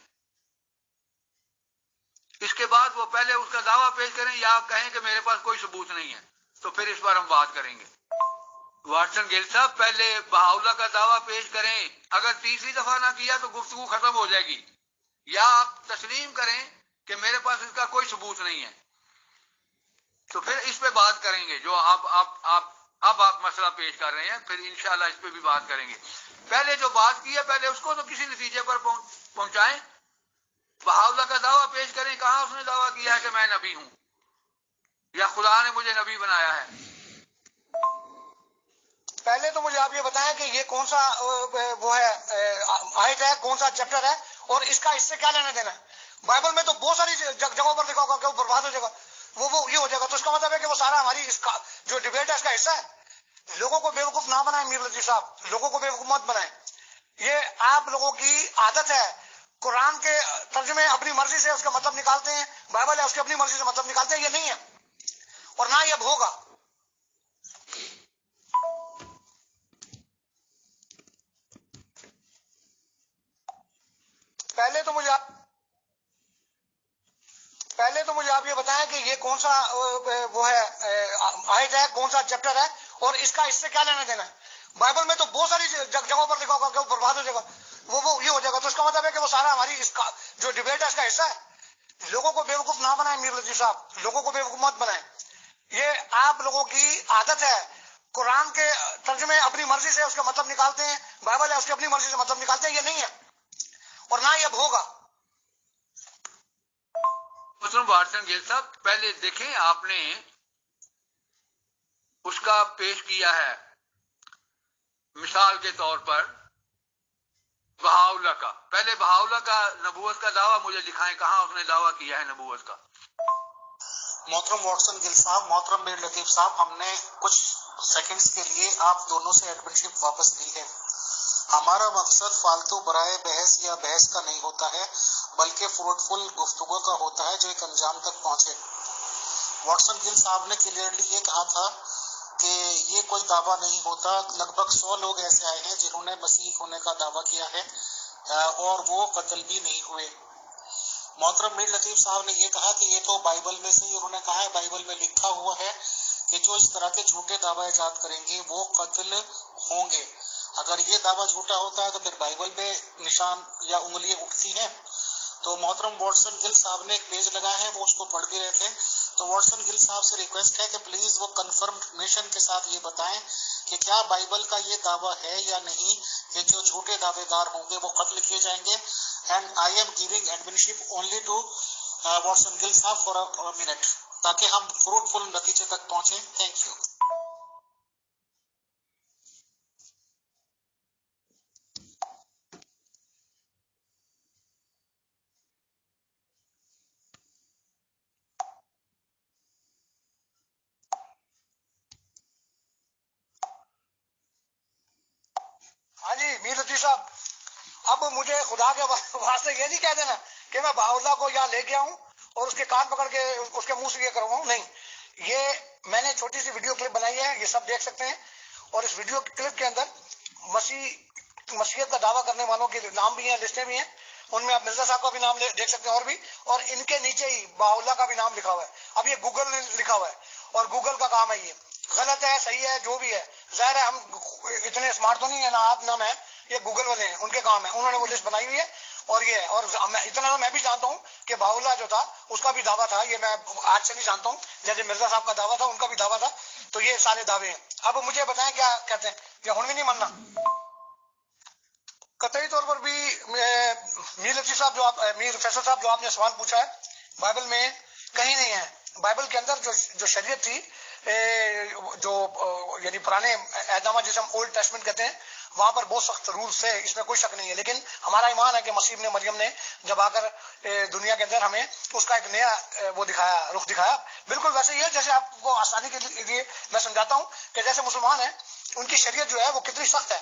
اس کے بعد وہ پہلے اس کا دعویٰ پیش کریں یا آپ کہیں کہ میرے پاس کوئی ثبوت نہیں ہے تو پھر اس پر ہم بات کریں گے. واٹسن گل صاحب پہلے بہاءاللہ کا دعویٰ پیش کریں، اگر تیسری دفعہ نہ کیا تو گفتگو ختم ہو جائے گی، یا آپ تسلیم کریں کہ میرے پاس اس کا کوئی ثبوت نہیں ہے تو پھر اس پہ بات کریں گے جو آپ مسئلہ پیش کر رہے ہیں، پھر انشاءاللہ اس پہ بھی بات کریں گے. پہلے جو بات کی ہے پہلے اس کو تو کسی نتیجے پر پہنچائیں. بہاءاللہ کا دعویٰ پیش کریں، کہاں اس نے دعویٰ کیا ہے کہ میں نبی ہوں یا خدا نے مجھے نبی بنایا ہے. پہلے تو مجھے آپ یہ بتائیں کہ یہ کون سا وہ ہے آیت ہے، کون سا چیپٹر ہے اور اس کا اس سے کیا لینا دینا ہے. بائبل میں تو بہت ساری جگہوں پر لکھا ہوگا کہ وہ برباد ہو جائے گا، وہ یہ ہو جائے گا، تو اس کا مطلب ہے کہ وہ سارا ہماری جو ڈبیٹ ہے اس کا حصہ ہے. لوگوں کو بیوقوف نہ بنائیں میر لطیف صاحب، لوگوں کو بیوقوف مت بنائیں. یہ آپ لوگوں کی عادت ہے قرآن کے ترجمے اپنی مرضی سے اس کا مطلب نکالتے ہیں، بائبل ہے اس کی اپنی مرضی سے مطلب نکالتے ہیں، یہ نہیں ہے اور نہ یہ اب ہوگا۔ پہلے تو مجھے آپ یہ بتائیں کہ یہ کون سا وہ ہے آیت ہے، کون سا چیپٹر ہے اور اس کا اس سے کیا لینا دینا ہے؟ بائبل میں تو بہت ساری جگہوں پر لکھا ہوگا کہ وہ برباد ہو جائے گا، وہ یہ ہو جائے گا، تو اس کا مطلب ہے کہ وہ سارا ہماری جو ڈبیٹ ہے اس کا حصہ ہے۔ لوگوں کو بیوقوف نہ بنائیں میر لطیف صاحب، لوگوں کو بیوقوف مت بنائیں۔ یہ آپ لوگوں کی عادت ہے، قرآن کے ترجمے اپنی مرضی سے اس کا مطلب نکالتے ہیں، بائبل ہے اس کی اپنی مرضی سے مطلب نکالتے ہیں، یہ نہیں ہے اور نہ یہ اب ہوگا۔ محترم وارسن گیل صاحب، پہلے دیکھیں آپ نے اس کا پیش کیا ہے مثال کے طور پر بہاؤلہ کا، پہلے بہاؤلہ کا نبوت کا دعویٰ مجھے دکھائیں، کہاں اس نے دعویٰ کیا ہے نبوت کا؟ محترم واٹسن گل صاحب، محترم میر لطیف صاحب، ہم نے کچھ سیکنڈز کے لیے آپ دونوں سے ایڈمنشپ واپس لی ہے۔ ہمارا مقصد فالتو برائے بحث یا بحث کا نہیں ہوتا ہے، بلکہ فروٹفل گفتگو کا ہوتا ہے جو ایک انجام تک پہنچے۔ واٹسن گل صاحب نے کلیئرلی یہ کہا تھا کہ یہ کوئی دعویٰ نہیں ہوتا، لگ بھگ 100 لوگ ایسے آئے ہیں جنہوں نے مسیح ہونے کا دعویٰ کیا ہے اور وہ قتل بھی نہیں ہوئے۔ محترم میر لطیف صاحب نے یہ کہا کہ یہ تو بائبل میں سے ہی انہوں نے کہا ہے، بائبل میں لکھا ہوا ہے کہ جو اس طرح کے جھوٹے دعویٰ ایجاد کریں گے وہ قتل ہوں گے۔ اگر یہ دعویٰ جھوٹا ہوتا ہے تو پھر بائبل پہ نشان یا انگلیاں اٹھتی ہیں۔ تو محترم واٹسن گل صاحب نے ایک پیج لگایا ہے، وہ اس کو پڑھ بھی رہے تھے، تو واٹسن گل صاحب سے ریکویسٹ ہے کہ پلیز وہ کنفرمیشن کے ساتھ یہ بتائیں کہ کیا بائبل کا یہ دعویٰ ہے یا نہیں کہ جو جھوٹے دعوے دار ہوں گے وہ قتل کیے جائیں گے۔ And I am giving admonishment only to Watson Gill sahab for a minute, تاکہ ہم فروٹفل نتیجے تک پہنچیں۔ Thank you. ہاں جی میر لطیف صاحب، اب مجھے خدا کے واسطے یہ نہیں کہہ دینا کہ میں بہاؤلہ کو یہاں لے کے آؤں اور اس کے کان پکڑ کے اس کے منہ سے یہ کرواؤں، نہیں۔ یہ میں نے چھوٹی سی ویڈیو کلپ بنائی ہے، یہ سب دیکھ سکتے ہیں، اور اس ویڈیو کلپ کے اندر مسیحیت کا دعویٰ کرنے والوں کے نام بھی ہیں، لسٹیں بھی ہیں، ان میں آپ مرزا صاحب کا بھی نام دیکھ سکتے ہیں اور بھی، اور ان کے نیچے ہی بہاؤلہ کا بھی نام لکھا ہوا ہے۔ اب یہ گوگل نے لکھا ہوا ہے اور گوگل کا کام ہے، یہ غلط ہے صحیح ہے جو بھی ہے، ظاہر ہے ہم اتنے اسمارٹ تو نہیں ہے، نہ آپ نہ میں، یہ گوگل والے ہیں، ان کے کام ہے، انہوں نے وہ لسٹ بنائی ہوئی ہے، اور یہ اور اتنا میں بھی جانتا ہوں کہ بہاؤلہ جو تھا اس کا بھی دعویٰ تھا، یہ میں آج سے نہیں جانتا ہوں، جیسے مرزا صاحب کا دعویٰ تھا ان کا بھی دعویٰ تھا، تو یہ سارے دعوے ہیں۔ اب مجھے بتائیں کیا کہتے ہیں، یا ہن بھی نہیں ماننا؟ قطعی طور پر بھی میر لطیف صاحب میر فیصل صاحب جو آپ نے سوال پوچھا ہے، بائبل میں کہیں نہیں ہے۔ بائبل کے اندر جو شریعت تھی، جو یعنی پرانے عہد نامہ جسے ہم اولڈ ٹیسٹمنٹ کہتے ہیں، وہاں پر بہت سخت رولز تھے، اس میں کوئی شک نہیں ہے، لیکن ہمارا ایمان ہے کہ مسیح ابن مریم نے جب آ کر دنیا کے اندر ہمیں اس کا ایک نیا وہ دکھایا، رخ دکھایا، بالکل ویسے ہی ہے جیسے آپ کو آسانی کے لیے میں سمجھاتا ہوں کہ جیسے مسلمان ہیں ان کی شریعت جو ہے وہ کتنی سخت ہے،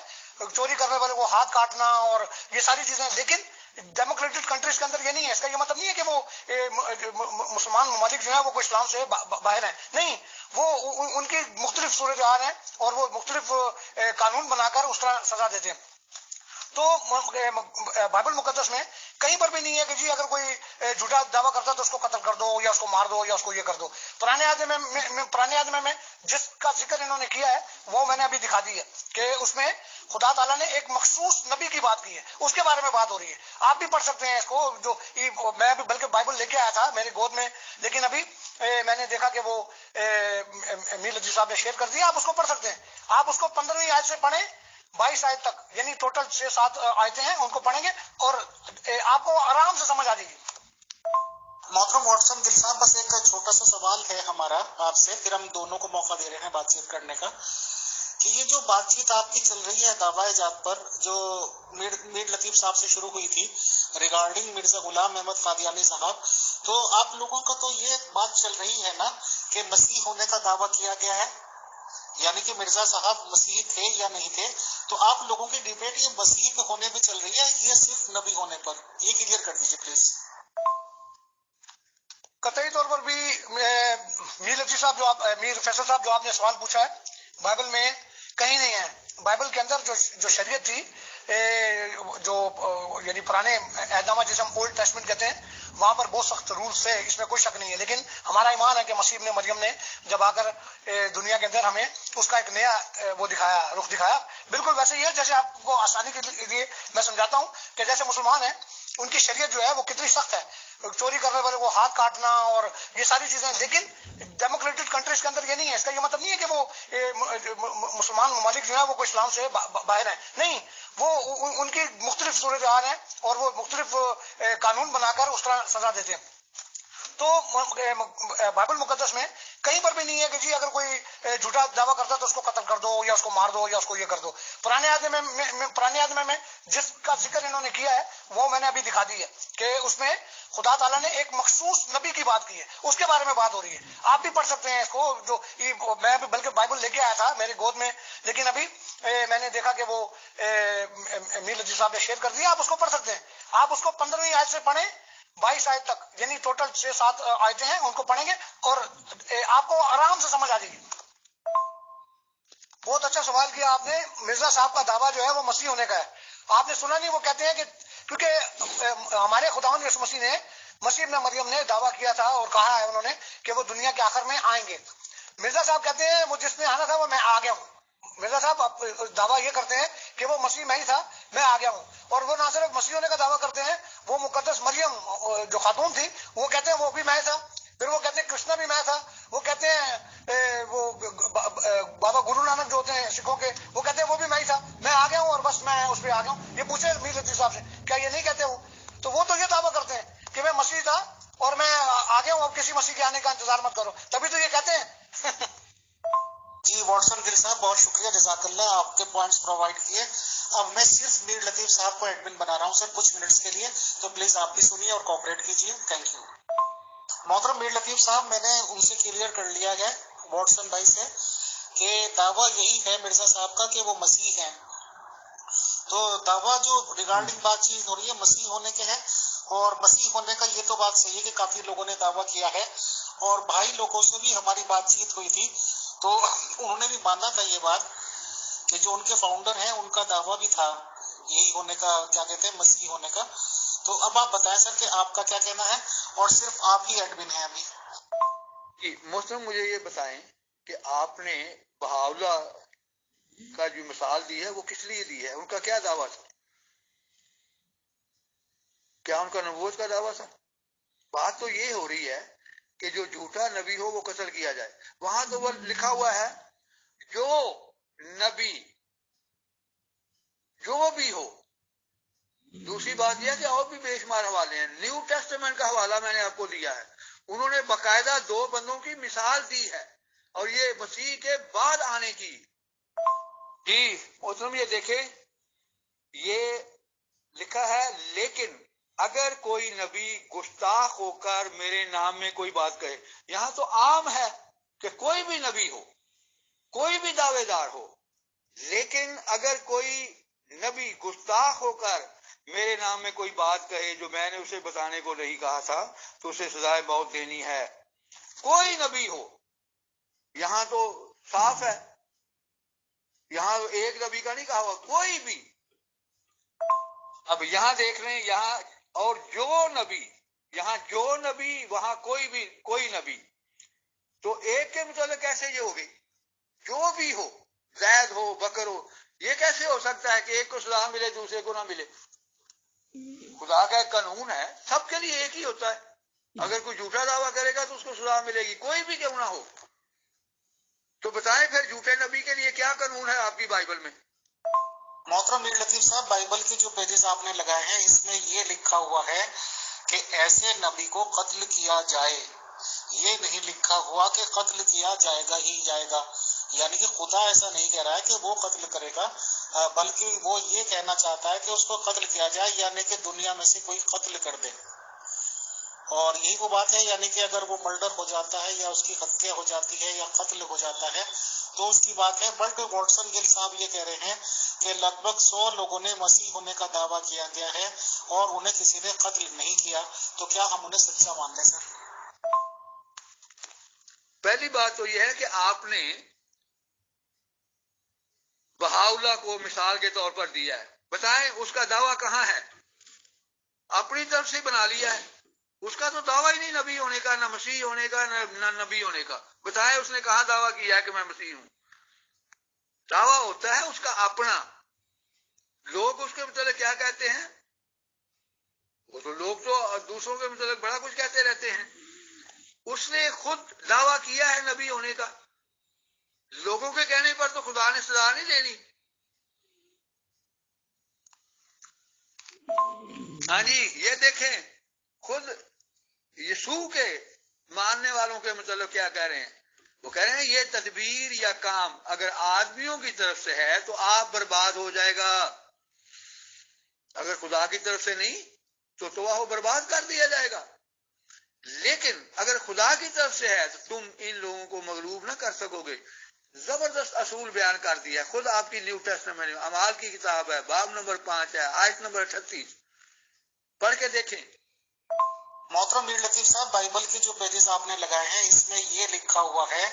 چوری کرنے والے کو ہاتھ کاٹنا اور یہ ساری چیزیں، لیکن ڈیموکریٹک کنٹریز کے اندر یہ نہیں ہے۔ اس کا یہ مطلب نہیں ہے کہ وہ مسلمان ممالک جو ہیں وہ کوئی اسلام سے باہر ہیں، نہیں، وہ ان کی مختلف صورتحال ہیں اور وہ مختلف قانون بنا کر اس طرح سزا دیتے ہیں۔ تو بائبل مقدس میں کہیں پر بھی نہیں ہے کہ جی اگر کوئی جھوٹا دعویٰ کرتا ہے تو اس کو قتل کر دو یا اس کو مار دو یا اس کو یہ کر دو۔ پرانے عہد میں جس کا ذکر انہوں نے کیا ہے وہ میں نے ابھی دکھا دی ہے کہ اس میں خدا تعالیٰ نے ایک مخصوص نبی کی بات کی ہے، اس کے بارے میں بات ہو رہی ہے۔ آپ بھی پڑھ سکتے ہیں اس کو، جو میں ابھی بلکہ بائبل لے کے آیا تھا میری گود میں، لیکن ابھی میں نے دیکھا کہ وہ میر لطیف صاحب نے شیئر کر دیا، آپ اس کو پڑھ سکتے ہیں۔ آپ اس کو 15ویں آیت سے پڑھیں 22 آیت تک، یعنی ٹوٹل 6-7 آیتیں ہیں، ان کو پڑھیں گے اور آپ کو آرام سے سمجھ آ جائے گی۔ محترم واٹسن گل صاحب، بس ایک چھوٹا سا سوال ہے ہمارا آپ سے، پھر ہم دونوں کو موقع دے رہے ہیں بات چیت کرنے کا، کہ یہ جو بات چیت آپ کی چل رہی ہے دعویٰ ایجاد پر، جو میر لطیف صاحب سے شروع ہوئی تھی ریگارڈنگ مرزا غلام احمد قادیانی صاحب، تو آپ لوگوں کا تو یہ بات چل رہی ہے نا کہ مسیح ہونے کا دعویٰ کیا گیا ہے، یعنی کہ مرزا صاحب مسیحی تھے یا نہیں تھے. تو آپ لوگوں کی ڈیبیٹ یہ مسیحی پہ ہونے پہ چل رہی ہے یا صرف نبی ہونے پر؟ یہ کلیئر کر دیجیے پلیز. قطعی طور پر بھی میر لطیف صاحب میر فیصل صاحب جو آپ نے سوال پوچھا ہے، بائبل میں کہیں نہیں ہے. بائبل کے اندر جو شریعت تھی، جو یعنی پرانے عہد نامہ جسے ہم اولڈ ٹیسٹمنٹ کہتے ہیں، وہاں پر بہت سخت رولز تھے، اس میں کوئی شک نہیں ہے. لیکن ہمارا ایمان ہے کہ مسیح ابن مریم نے جب آ کر دنیا کے اندر ہمیں اس کا ایک نیا وہ دکھایا، رخ دکھایا. بالکل ویسے ہی ہے جیسے آپ کو آسانی کے لیے میں سمجھاتا ہوں کہ جیسے مسلمان ہیں ان کی شریعت جو ہے وہ کتنی سخت ہے، چوری کرنے والے کو ہاتھ کاٹنا اور یہ ساری چیزیں. لیکن ڈیموکریٹک کنٹریز کے اندر یہ نہیں ہے. اس کا یہ مطلب نہیں ہے کہ وہ مسلمان ممالک جو ہے وہ کوئی اسلام سے باہر ہیں، نہیں، وہ ان کی مختلف صورتحال ہیں اور وہ مختلف قانون بنا کر اس طرح سزا دیتے ہیں. تو بائبل مقدس میں کہیں پر بھی نہیں ہے کہ جی اگر کوئی جھوٹا دعویٰ کرتا ہے تو اس کو قتل کر دو یا اس کو مار دو یا اس کو یہ کر دو. پرانے آدمی میں جس کا ذکر انہوں نے کیا ہے وہ میں نے ابھی دکھا دی ہے کہ اس میں خدا تعالیٰ نے ایک مخصوص نبی کی بات کی ہے، اس کے بارے میں بات ہو رہی ہے. آپ بھی پڑھ سکتے ہیں اس کو، جو میں بلکہ بائبل لے کے آیا تھا میرے گود میں، لیکن ابھی میں نے دیکھا کہ وہ میر لطیف صاحب نے شیئر کر دیا. آپ اس کو پڑھ سکتے ہیں. آپ اس کو 15ویں آیت سے پڑھیں 22 آیت تک، یعنی ٹوٹل 6-7 آیتیں ہیں، ان کو پڑھیں گے اور آپ کو آرام سے سمجھ آ جائے گی. بہت اچھا سوال کیا آپ نے. مرزا صاحب کا دعویٰ جو ہے وہ مسیح ہونے کا ہے. آپ نے سنا نہیں، وہ کہتے ہیں کہ کیونکہ ہمارے خداوند یسوع مسیح نے، مسیح ابن مریم نے دعویٰ کیا تھا اور کہا ہے انہوں نے کہ وہ دنیا کے آخر میں آئیں گے. مرزا صاحب کہتے ہیں وہ جس نے آنا تھا وہ میں آ گیا ہوں. مرزا صاحب دعویٰ یہ کرتے ہیں کہ وہ مسیح میں ہی تھا، میں آ گیا ہوں. اور وہ نہ صرف مسیح ہونے کا دعویٰ کرتے ہیں، وہ مقدس مریم جو خاتون تھی وہ کہتے ہیں وہ بھی میں تھا. پھر وہ کہتے ہیں کرشنا بھی میں تھا. وہ کہتے ہیں وہ بابا گرو نانک جو ہوتے ہیں سکھوں کے، وہ کہتے ہیں وہ بھی میں ہی تھا، میں آ گیا ہوں اور بس میں اس پہ آ گیا ہوں. یہ پوچھے میر لطیف صاحب سے، کیا یہ نہیں کہتے وہ؟ تو وہ تو یہ دعویٰ کرتے ہیں کہ میں مسیح تھا اور میں آ گیا ہوں، اب کسی مسیح کے آنے کا انتظار مت کرو. تبھی تو یہ کہتے ہیں. جی واٹسن گل صاحب بہت شکریہ، جزاک اللہ، آپ کے پوائنٹس پرووائڈ کیے. اب میں صرف میر لطیف صاحب کو ایڈمن بنا رہا ہوں سر کچھ منٹس کے لیے، تو پلیز آپ بھی سنیے اور کوآپریٹ کیجیے. Thank you. محترم میر لطیف صاحب، میں نے ان سے کلیئر کر لیا ہے واٹسن بھائی سے کہ دعویٰ یہی ہے مرزا صاحب کا کہ وہ مسیح ہیں. تو دعویٰ جو ریگارڈنگ بات چیت ہو رہی ہے مسیح ہونے کے ہے، اور مسیح ہونے کا یہ تو بات صحیح ہے کہ کافی لوگوں نے دعویٰ کیا ہے، اور بھائی لوگوں سے بھی ہماری بات چیت ہوئی تھی تو انہوں نے بھی مانا تھا یہ بات کہ جو ان کے فاؤنڈر ہیں ان کا دعویٰ بھی تھا یہی ہونے کا، کیا کہتے ہیں، مسیح ہونے کا. تو اب آپ بتائیں سر کہ آپ کا کیا کہنا ہے، اور صرف آپ ہی ایڈمن ہیں ابھی. جی محترم، مجھے یہ بتائیں کہ آپ نے بہاولہ کا جو مثال دی ہے وہ کس لیے دی ہے؟ ان کا کیا دعویٰ تھا؟ کیا ان کا نبوت کا دعویٰ تھا؟ بات تو یہ ہو رہی ہے کہ جو جھوٹا نبی ہو وہ قتل کیا جائے. وہاں تو وہ لکھا ہوا ہے جو نبی جو بھی ہو. دوسری بات یہ ہے کہ اور بھی بے شمار حوالے ہیں. نیو ٹیسٹمنٹ کا حوالہ میں نے آپ کو دیا ہے. انہوں نے باقاعدہ 2 بندوں کی مثال دی ہے اور یہ مسیح کے بعد آنے کی. جی محترم یہ دیکھیں، یہ لکھا ہے لیکن اگر کوئی نبی گستاخ ہو کر میرے نام میں کوئی بات کہے. یہاں تو عام ہے کہ کوئی بھی نبی ہو، کوئی بھی دعوے دار ہو، لیکن اگر کوئی نبی گستاخ ہو کر میرے نام میں کوئی بات کہے جو میں نے اسے بتانے کو نہیں کہا تھا تو اسے سزائے موت دینی ہے. کوئی نبی ہو، یہاں تو صاف ہے، یہاں ایک نبی کا نہیں کہا ہوا، کوئی بھی. اب یہاں دیکھ رہے ہیں، یہاں اور جو نبی، یہاں جو نبی وہاں کوئی نبی. تو ایک کے متعلق کیسے یہ ہوگی؟ جو بھی ہو، زید ہو بکر ہو، یہ کیسے ہو سکتا ہے کہ ایک کو سزا ملے دوسرے کو نہ ملے؟ خدا کا ایک قانون ہے، سب کے لیے ایک ہی ہوتا ہے. اگر کوئی جھوٹا دعویٰ کرے گا تو اس کو سزا ملے گی، کوئی بھی کیوں نہ ہو. تو بتائیں پھر جھوٹے نبی کے لیے کیا قانون ہے آپ کی بائبل میں؟ محترم میر لطیف صاحب، بائبل کے جو پیجز آپ نے لگائے ہیں اس میں یہ لکھا ہوا ہے کہ ایسے نبی کو قتل کیا جائے. یہ نہیں لکھا ہوا کہ قتل کیا جائے گا ہی جائے گا، یعنی کہ خدا ایسا نہیں کہہ رہا ہے کہ وہ قتل کرے گا، بلکہ وہ یہ کہنا چاہتا ہے کہ اس کو قتل کیا جائے، یعنی کہ دنیا میں سے کوئی قتل کر دے. اور یہی وہ بات ہے، یعنی کہ اگر وہ مرڈر ہو جاتا ہے یا اس کی ہتیا ہو جاتی ہے یا قتل ہو جاتا ہے تو اس کی بات ہے. بٹ واٹسن گل صاحب یہ کہہ رہے ہیں کہ لگ بھگ 100 لوگوں نے مسیح ہونے کا دعویٰ کیا گیا ہے اور انہیں کسی نے قتل نہیں کیا, تو کیا ہم انہیں سچا مان لیں سر؟ پہلی بات تو یہ ہے کہ آپ نے بہاؤلہ کو مثال کے طور پر دیا ہے. بتائیں اس کا دعویٰ کہاں ہے؟ اپنی طرف سے بنا لیا ہے. اس کا تو دعویٰ ہی نہیں نبی ہونے کا, نہ مسیح ہونے کا, نہ نبی ہونے کا. بتائیں اس نے کہاں دعویٰ کیا ہے کہ میں مسیح ہوں؟ دعویٰ ہوتا ہے اس کا اپنا. لوگ اس کے متعلق کیا کہتے ہیں؟ وہ تو لوگ تو دوسروں کے متعلق بڑا کچھ کہتے رہتے ہیں. اس نے خود دعویٰ کیا ہے نبی ہونے کا. لوگوں کے کہنے پر تو خدا نے سزا نہیں دینی. ہاں جی, یہ دیکھیں خود یسوع کے ماننے والوں کے متعلق کیا کہہ رہے ہیں. وہ کہہ رہے ہیں یہ تدبیر یا کام اگر آدمیوں کی طرف سے ہے تو آپ برباد ہو جائے گا. اگر خدا کی طرف سے نہیں تو تباہ و برباد کر دیا جائے گا. لیکن اگر خدا کی طرف سے ہے تو تم ان لوگوں کو مغلوب نہ کر سکو گے. زبردست اصول بیان کر دیا. خود آپ کی نیو ٹیسٹمنٹ میں اعمال کی کتاب ہے, باب نمبر 5 ہے, آیت نمبر 38 پڑھ کے دیکھیں. محترم میر لطیف صاحب, بائبل کے جو پیجز آپ نے لگائے ہیں اس میں یہ لکھا ہوا ہے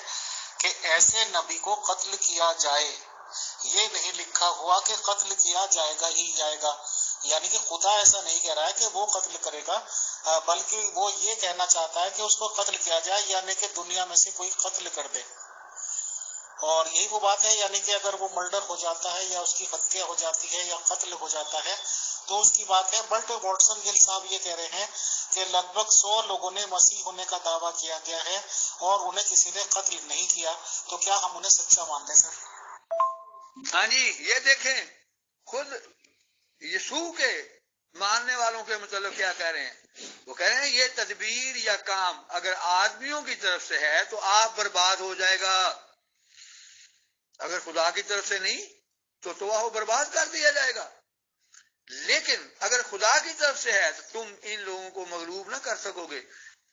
کہ ایسے نبی کو قتل کیا جائے. یہ نہیں لکھا ہوا کہ قتل کیا جائے گا ہی جائے گا. یعنی کہ خدا ایسا نہیں کہہ رہا ہے کہ وہ قتل کرے گا, بلکہ وہ یہ کہنا چاہتا ہے کہ اس کو قتل کیا جائے, یعنی کہ دنیا میں سے کوئی قتل کر دے. اور یہی وہ بات ہے, یعنی کہ اگر وہ مرڈر ہو جاتا ہے یا اس کی ہتیا ہو جاتی ہے یا قتل ہو جاتا ہے تو اس کی بات ہے. بٹ واٹسن گل صاحب یہ کہہ رہے ہیں کہ لگ بھگ 100 لوگوں نے مسیح ہونے کا دعویٰ کیا گیا ہے اور انہیں کسی نے قتل نہیں کیا, تو کیا ہم انہیں سچا مان لیں سر؟ ہاں جی, یہ دیکھیں خود یسوع کے ماننے والوں کے متعلق کیا کہہ رہے ہیں. وہ کہہ رہے ہیں یہ تدبیر یا کام اگر آدمیوں کی طرف سے ہے تو آپ برباد ہو جائے گا. اگر خدا کی طرف سے نہیں تو تباہ و برباد کر دیا جائے گا. لیکن اگر خدا کی طرف سے ہے تو تم ان لوگوں کو مغلوب نہ کر سکو گے.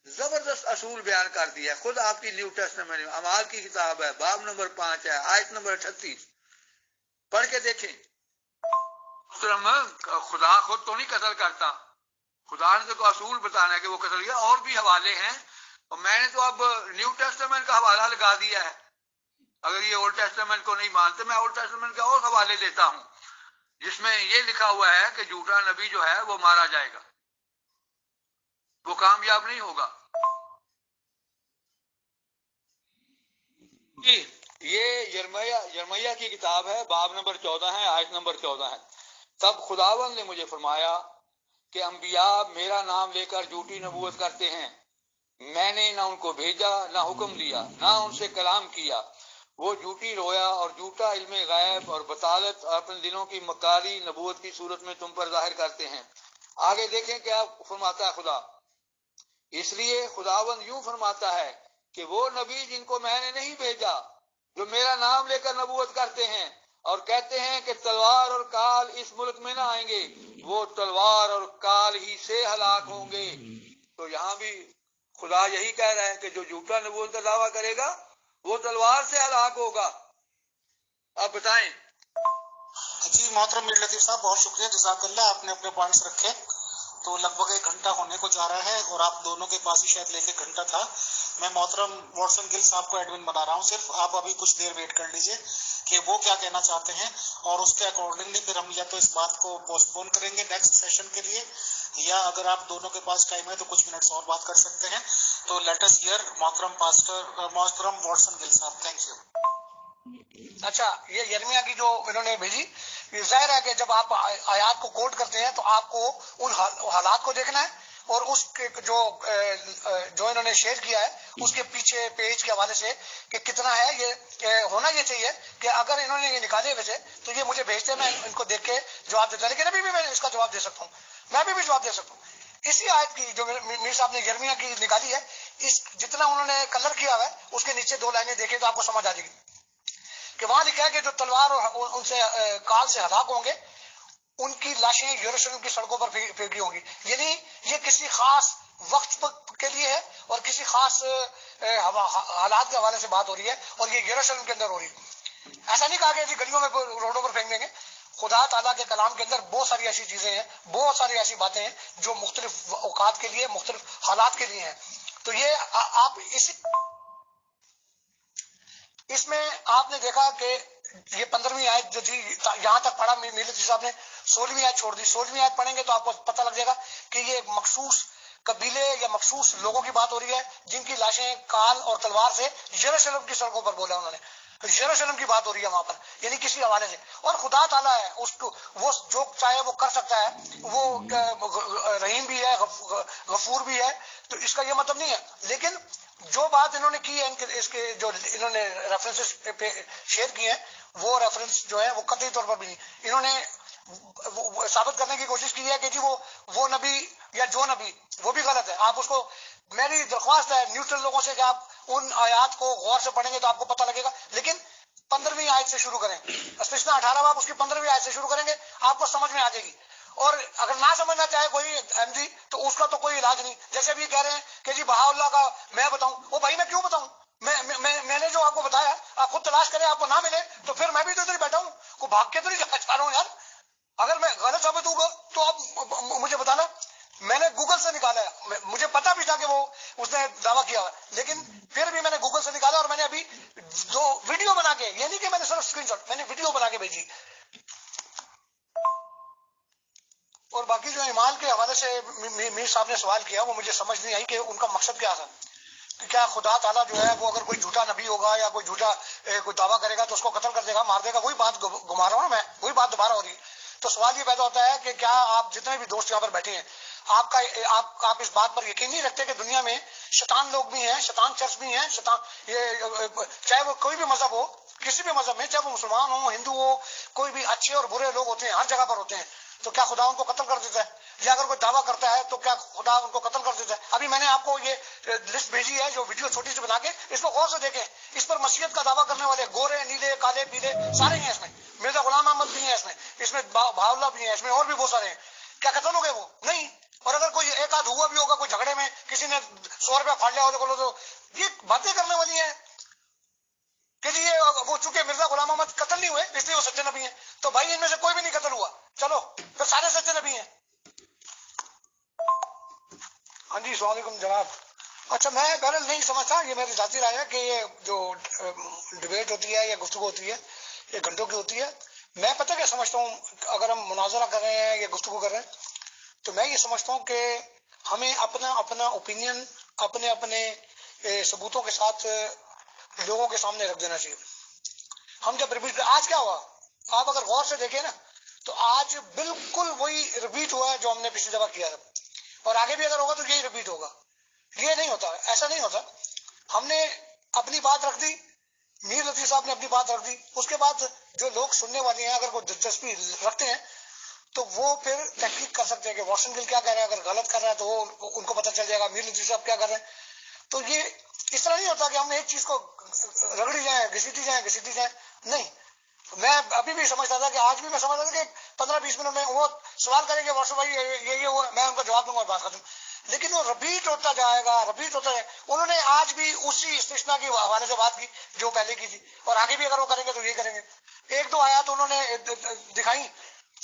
زبردست اصول بیان کر دیا. خود آپ کی نیو ٹیسٹمنٹ میں اعمال کی کتاب ہے, باب نمبر 5 ہے, آیت نمبر 38 پڑھ کے دیکھیں. خدا خود تو نہیں قتل کرتا. خدا نے تو اصول بتانا ہے کہ وہ قتل کیا. اور بھی حوالے ہیں اور میں نے تو اب نیو ٹیسٹمنٹ کا حوالہ لگا دیا ہے. اگر یہ اولڈ ٹیسٹمنٹ کو نہیں مانتے, میں اولڈ ٹیسٹمنٹ کا اور حوالے دیتا ہوں جس میں یہ لکھا ہوا ہے کہ جھوٹا نبی جو ہے وہ مارا جائے گا, وہ کامیاب نہیں ہوگا. جی, یہ یرمیہ کی کتاب ہے, باب نمبر 14 ہے, آیت نمبر 14 ہے. تب خداوند نے مجھے فرمایا کہ انبیاء میرا نام لے کر جھوٹی نبوت کرتے ہیں. میں نے نہ ان کو بھیجا, نہ حکم دیا, نہ ان سے کلام کیا. وہ جھوٹی رویا اور جھوٹا علم غیب اور بطالت اور اپنے دلوں کی مکاری نبوت کی صورت میں تم پر ظاہر کرتے ہیں. آگے دیکھیں کیا فرماتا ہے خدا. اس لیے خداوند یوں فرماتا ہے کہ وہ نبی جن کو میں نے نہیں بھیجا, جو میرا نام لے کر نبوت کرتے ہیں اور کہتے ہیں کہ تلوار اور کال اس ملک میں نہ آئیں گے, وہ تلوار اور کال ہی سے ہلاک ہوں گے. تو یہاں بھی خدا یہی کہہ رہا ہے کہ جو جھوٹا نبوت کا دعویٰ کرے گا وہ تلوار سے ہلاک ہوگا. اب بتائیں. جی محترم میر لطیف صاحب, بہت شکریہ, جزاک اللہ, آپ نے اپنے پوائنٹس رکھے. تو لگ بھگ 1 گھنٹہ ہونے کو جا رہا ہے اور آپ دونوں کے پاس ہی شاید لے کے گھنٹہ تھا. میں محترم واٹسن گل صاحب کو ایڈمن بنا رہا ہوں. صرف آپ ابھی کچھ دیر ویٹ کر لیجئے کہ وہ کیا کہنا چاہتے ہیں, اور اس کے اکارڈنگلی پھر ہم یا تو اس بات کو پوسٹ پون کریں گے نیکسٹ سیشن کے لیے, یا اگر آپ دونوں کے پاس ٹائم ہے تو کچھ منٹس اور بات کر سکتے ہیں. تو لیٹ اس ہیئر محترم واٹسن گل صاحب. Thank you. اچھا, یہ یرمیہ کی جو انہوں نے بھیجی, یہ ظاہر ہے کہ جب آپ آیات کو کوٹ کرتے ہیں تو آپ کو ان حالات کو دیکھنا ہے اور اس کے جو انہوں نے شیئر کیا ہے اس کے پیچھے پیج کے حوالے سے کہ کتنا ہے. یہ ہونا یہ چاہیے کہ اگر انہوں نے یہ نکالے ہوئے تھے تو یہ مجھے بھیجتے, میں ان کو دیکھ کے جواب دیتا. لیکن ابھی بھی میں اس کا جواب دے سکتا ہوں, میں ابھی بھی جواب دے سکتا ہوں. اسی آیت کی جو میر صاحب نے یرمیہ کی نکالی ہے, اس جتنا انہوں نے کلر کیا ہوا ہے اس کے نیچے 2 لائنیں دیکھیں تو آپ کو سمجھ آ جائے گی کہ وہاں لکھا ہے کہ جو تلوار اور ان سے کال سے ہلاک ہوں گے ان کی لاشیں یروشلم کی سڑکوں پر پھینکی ہوں گی. یعنی یہ کسی خاص وقت کے لیے ہے اور کسی خاص حالات کے حوالے سے بات ہو رہی ہے اور یہ یروشلم کے اندر ہو رہی ہے. ایسا نہیں کہا کہ جی گلیوں میں روڈوں پر پھینک دیں گے. خدا تعالیٰ کے کلام کے اندر بہت ساری ایسی چیزیں ہیں, بہت ساری ایسی باتیں ہیں جو مختلف اوقات کے لیے, مختلف حالات کے لیے ہیں. تو یہ آپ اس میں آپ نے دیکھا کہ یہ 15ویں آیت جو تھی یہاں تک پڑھا میلت جی صاحب نے, 16ویں آیت چھوڑ دی. 16ویں آیت پڑھیں گے تو آپ کو پتہ لگ جائے گا کہ یہ مخصوص قبیلے یا مخصوص لوگوں کی بات ہو رہی ہے جن کی لاشیں کال اور تلوار سے یروشلم کی سڑکوں پر بولا انہوں نے. یروشلم کی بات ہو رہی ہے وہاں پر, یعنی کسی حوالے سے. اور خدا تعالیٰ ہے, اس کو وہ جو چاہے وہ کر سکتا ہے, وہ رحیم بھی ہے, غفور بھی ہے. تو اس کا یہ مطلب نہیں ہے, لیکن جو بات انہوں نے کی ہے, اس کے جو انہوں نے ریفرنسز شیئر کیے ہیں, وہ ریفرنس جو ہے وہ قطعی طور پر بھی نہیں. انہوں نے ثابت کرنے کی کوشش کی ہے کہ جی وہ نبی یا جو نبی وہ بھی غلط ہے. آپ اس کو, میری درخواست ہے نیوٹرل لوگوں سے کہ آپ ان آیات کو غور سے پڑھیں گے تو آپ کو پتہ لگے گا. لیکن 15ویں آیت سے شروع کریں, استثنا 18 آپ اس کی 15ویں آیت سے شروع کریں گے, آپ کو سمجھ میں آ جائے گی. اور اگر نہ سمجھنا چاہے کوئی احمدی تو اس کا تو کوئی علاج نہیں. جیسے ابھی کہہ رہے ہیں کہ جی بہا اللہ کا میں بتاؤں, وہ بھائی میں کیوں بتاؤں, میں نے جو آپ کو بتایا آپ خود تلاش کریں, آپ کو نہ ملے تو پھر میں بھی تو ادھر بیٹھا ہوں, کو بھاگ کے تو نہیں چاہ رہا ہوں یار. اگر میں غلط ثابت ہوں گا تو آپ مجھے بتانا. میں نے گوگل سے نکالا ہے, مجھے پتا بھی تھا کہ وہ اس نے دعویٰ کیا, لیکن پھر بھی میں نے گوگل سے نکالا اور میں نے ابھی جو ویڈیو بنا کے, یہ نہیں کہ میں نے صرف اسکرین شاٹ, میں نے ویڈیو بنا کے بھیجی. اور باقی جو ایمان کے حوالے سے میر صاحب نے سوال کیا, وہ مجھے سمجھ نہیں آئی کہ ان کا مقصد کیا تھا. کہ کیا خدا تعالیٰ جو ہے وہ اگر کوئی جھوٹا نبی ہوگا یا کوئی جھوٹا کوئی دعویٰ کرے گا تو اس کو قتل کر دے گا, مار دے گا. وہی بات گھما رہا ہوں نا میں, وہی بات دوبارہ ہو رہی ہے. تو سوال یہ پیدا ہوتا ہے کہ کیا آپ جتنے بھی دوست یہاں پر بیٹھے ہیں, آپ اس بات پر یقین نہیں رکھتے کہ دنیا میں شیطان لوگ بھی ہیں, شیطان چرچ بھی ہیں, شیطان یہ چاہے وہ کوئی بھی مذہب ہو, کسی بھی مذہب میں, چاہے وہ مسلمان ہو, ہندو ہو, کوئی بھی اچھے اور برے لوگ ہوتے ہیں, ہر جگہ پر ہوتے ہیں. تو کیا خدا ان کو قتل کر دیتا ہے؟ یا اگر کوئی دعویٰ کرتا ہے تو کیا خدا ان کو قتل کر دیتا ہے؟ ابھی میں نے آپ کو یہ لسٹ بھیجی ہے جو ویڈیو چھوٹی سی بنا کے, اس کو غور سے دیکھیں. اس پر مسیحیت کا دعویٰ کرنے والے گورے, نیلے, کالے, پیلے سارے ہیں اس میں. مرزا غلام احمد بھی ہیں اس میں بہا اللہ بھی ہیں اس میں, اور بھی بہت سارے ہیں. کیا قتل ہو گئے وہ؟ نہیں. اور اگر کوئی ایک آدھ ہوا بھی ہوگا کوئی جھگڑے میں, کسی نے 100 روپیہ پھاڑ لیا ہوگا تو یہ باتیں کرنے والی ہیں کہ جی یہ وہ چونکہ مرزا غلام احمد قتل نہیں ہوئے اس لیے وہ سچے نبی ہیں. تو بھائی ان میں سے کوئی بھی نہیں قتل ہوا, چلو پھر سارے سچے نبی ہیں. ہاں جی السلام علیکم جناب. اچھا میں پہلے نہیں سمجھتا, یہ میری ذاتی رائے ہے کہ یہ جو ڈبیٹ ہوتی ہے یا گفتگو ہوتی ہے یہ گھنٹوں کی ہوتی ہے. میں پتہ کیا سمجھتا ہوں, اگر ہم مناظرہ کر رہے ہیں یا گفتگو کر رہے ہیں تو میں یہ سمجھتا ہوں کہ ہمیں اپنا اوپینین اپنے ثبوتوں کے ساتھ لوگوں کے سامنے رکھ دینا چاہیے. ہم جب ریپیٹ, آج کیا ہوا آپ اگر غور سے دیکھیں نا تو آج بالکل وہی ریپیٹ ہوا ہے جو ہم نے پچھلی دفعہ کیا تھا, اور آگے بھی اگر ہوگا تو یہی ریپیٹ ہوگا. یہ نہیں ہوتا, ایسا نہیں ہوتا. ہم نے اپنی بات رکھ دی, میر لطیف صاحب نے اپنی بات رکھ دی, اس کے بعد جو لوگ سننے والے ہیں اگر کوئی دلچسپی رکھتے ہیں تو وہ پھر تحقیق کر سکتے ہیں کہ واٹسن گل کیا کہہ رہے ہیں. اگر غلط کر رہے ہیں تو وہ ان کو پتہ چل جائے گا میر لطیف صاحب کیا کر رہے ہیں. تو یہ اس طرح نہیں ہوتا کہ ہم ایک چیز کو رگڑی جائیں, گھسیٹی جائیں. نہیں, میں ابھی بھی سمجھتا تھا کہ آج بھی میں سمجھتا تھا کہ 15-20 منٹ میں وہ سوال کریں گے واٹسن بھائی یہ ہوا, میں ان کا جواب دوں گا اور بات ختم. لیکن وہ رپیٹ ہوتا جائے گا. انہوں نے آج بھی اسی استثنا کی حوالے سے بات کی جو پہلے کی تھی, اور آگے بھی اگر وہ کریں گے تو یہ کریں گے. 1-2 آیات انہوں نے دکھائی,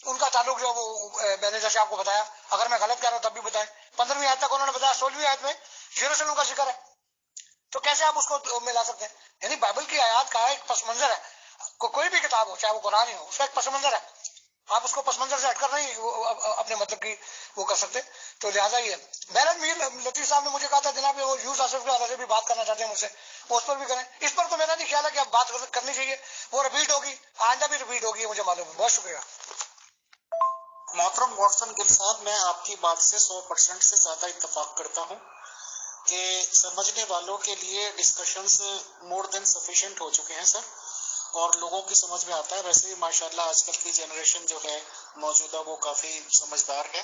ان کا تعلق جو وہ میں نے جیسے آپ کو بتایا, اگر میں غلط کہہ رہا ہوں تب بھی بتائیں. 15ویں آیت تک انہوں نے بتایا, 16ویں آیت میں یروشلم کا ذکر ہے. تو کیسے آپ اس کو ملا سکتے ہیں؟ یعنی بائبل کی آیات کا ایک پس منظر ہے, کوئی بھی کتاب ہو چاہے وہ قرآن ہی ہو, اس کا ایک پس منظر ہے. آپ اس کو پس منظر سے ہٹ کر نہیں اپنے مطلب کی وہ کر سکتے. تو لہٰذا یہ بہرحال میر لطیف صاحب نے مجھے کہا تھا جناب وہ یوز آصف کے حوالے سے بھی بات کرنا چاہتے ہیں مجھ سے, وہ اس پر بھی کریں. اس پر تو میرا نہیں خیال ہے کہ اب بات کرنی چاہیے, وہ ریپیٹ ہوگی, آئندہ بھی ریپیٹ ہوگی, مجھے معلوم ہے. بہت شکریہ. محترم واٹسن گل صاحب, میں آپ کی بات سے 100% سے زیادہ اتفاق کرتا ہوں کہ سمجھنے والوں کے لیے ڈسکشنز مور دین سفیشینٹ ہو چکے ہیں سر, اور لوگوں کی سمجھ میں آتا ہے. ویسے بھی ماشاءاللہ آج کل کی جنریشن جو ہے موجودہ وہ کافی سمجھدار ہے,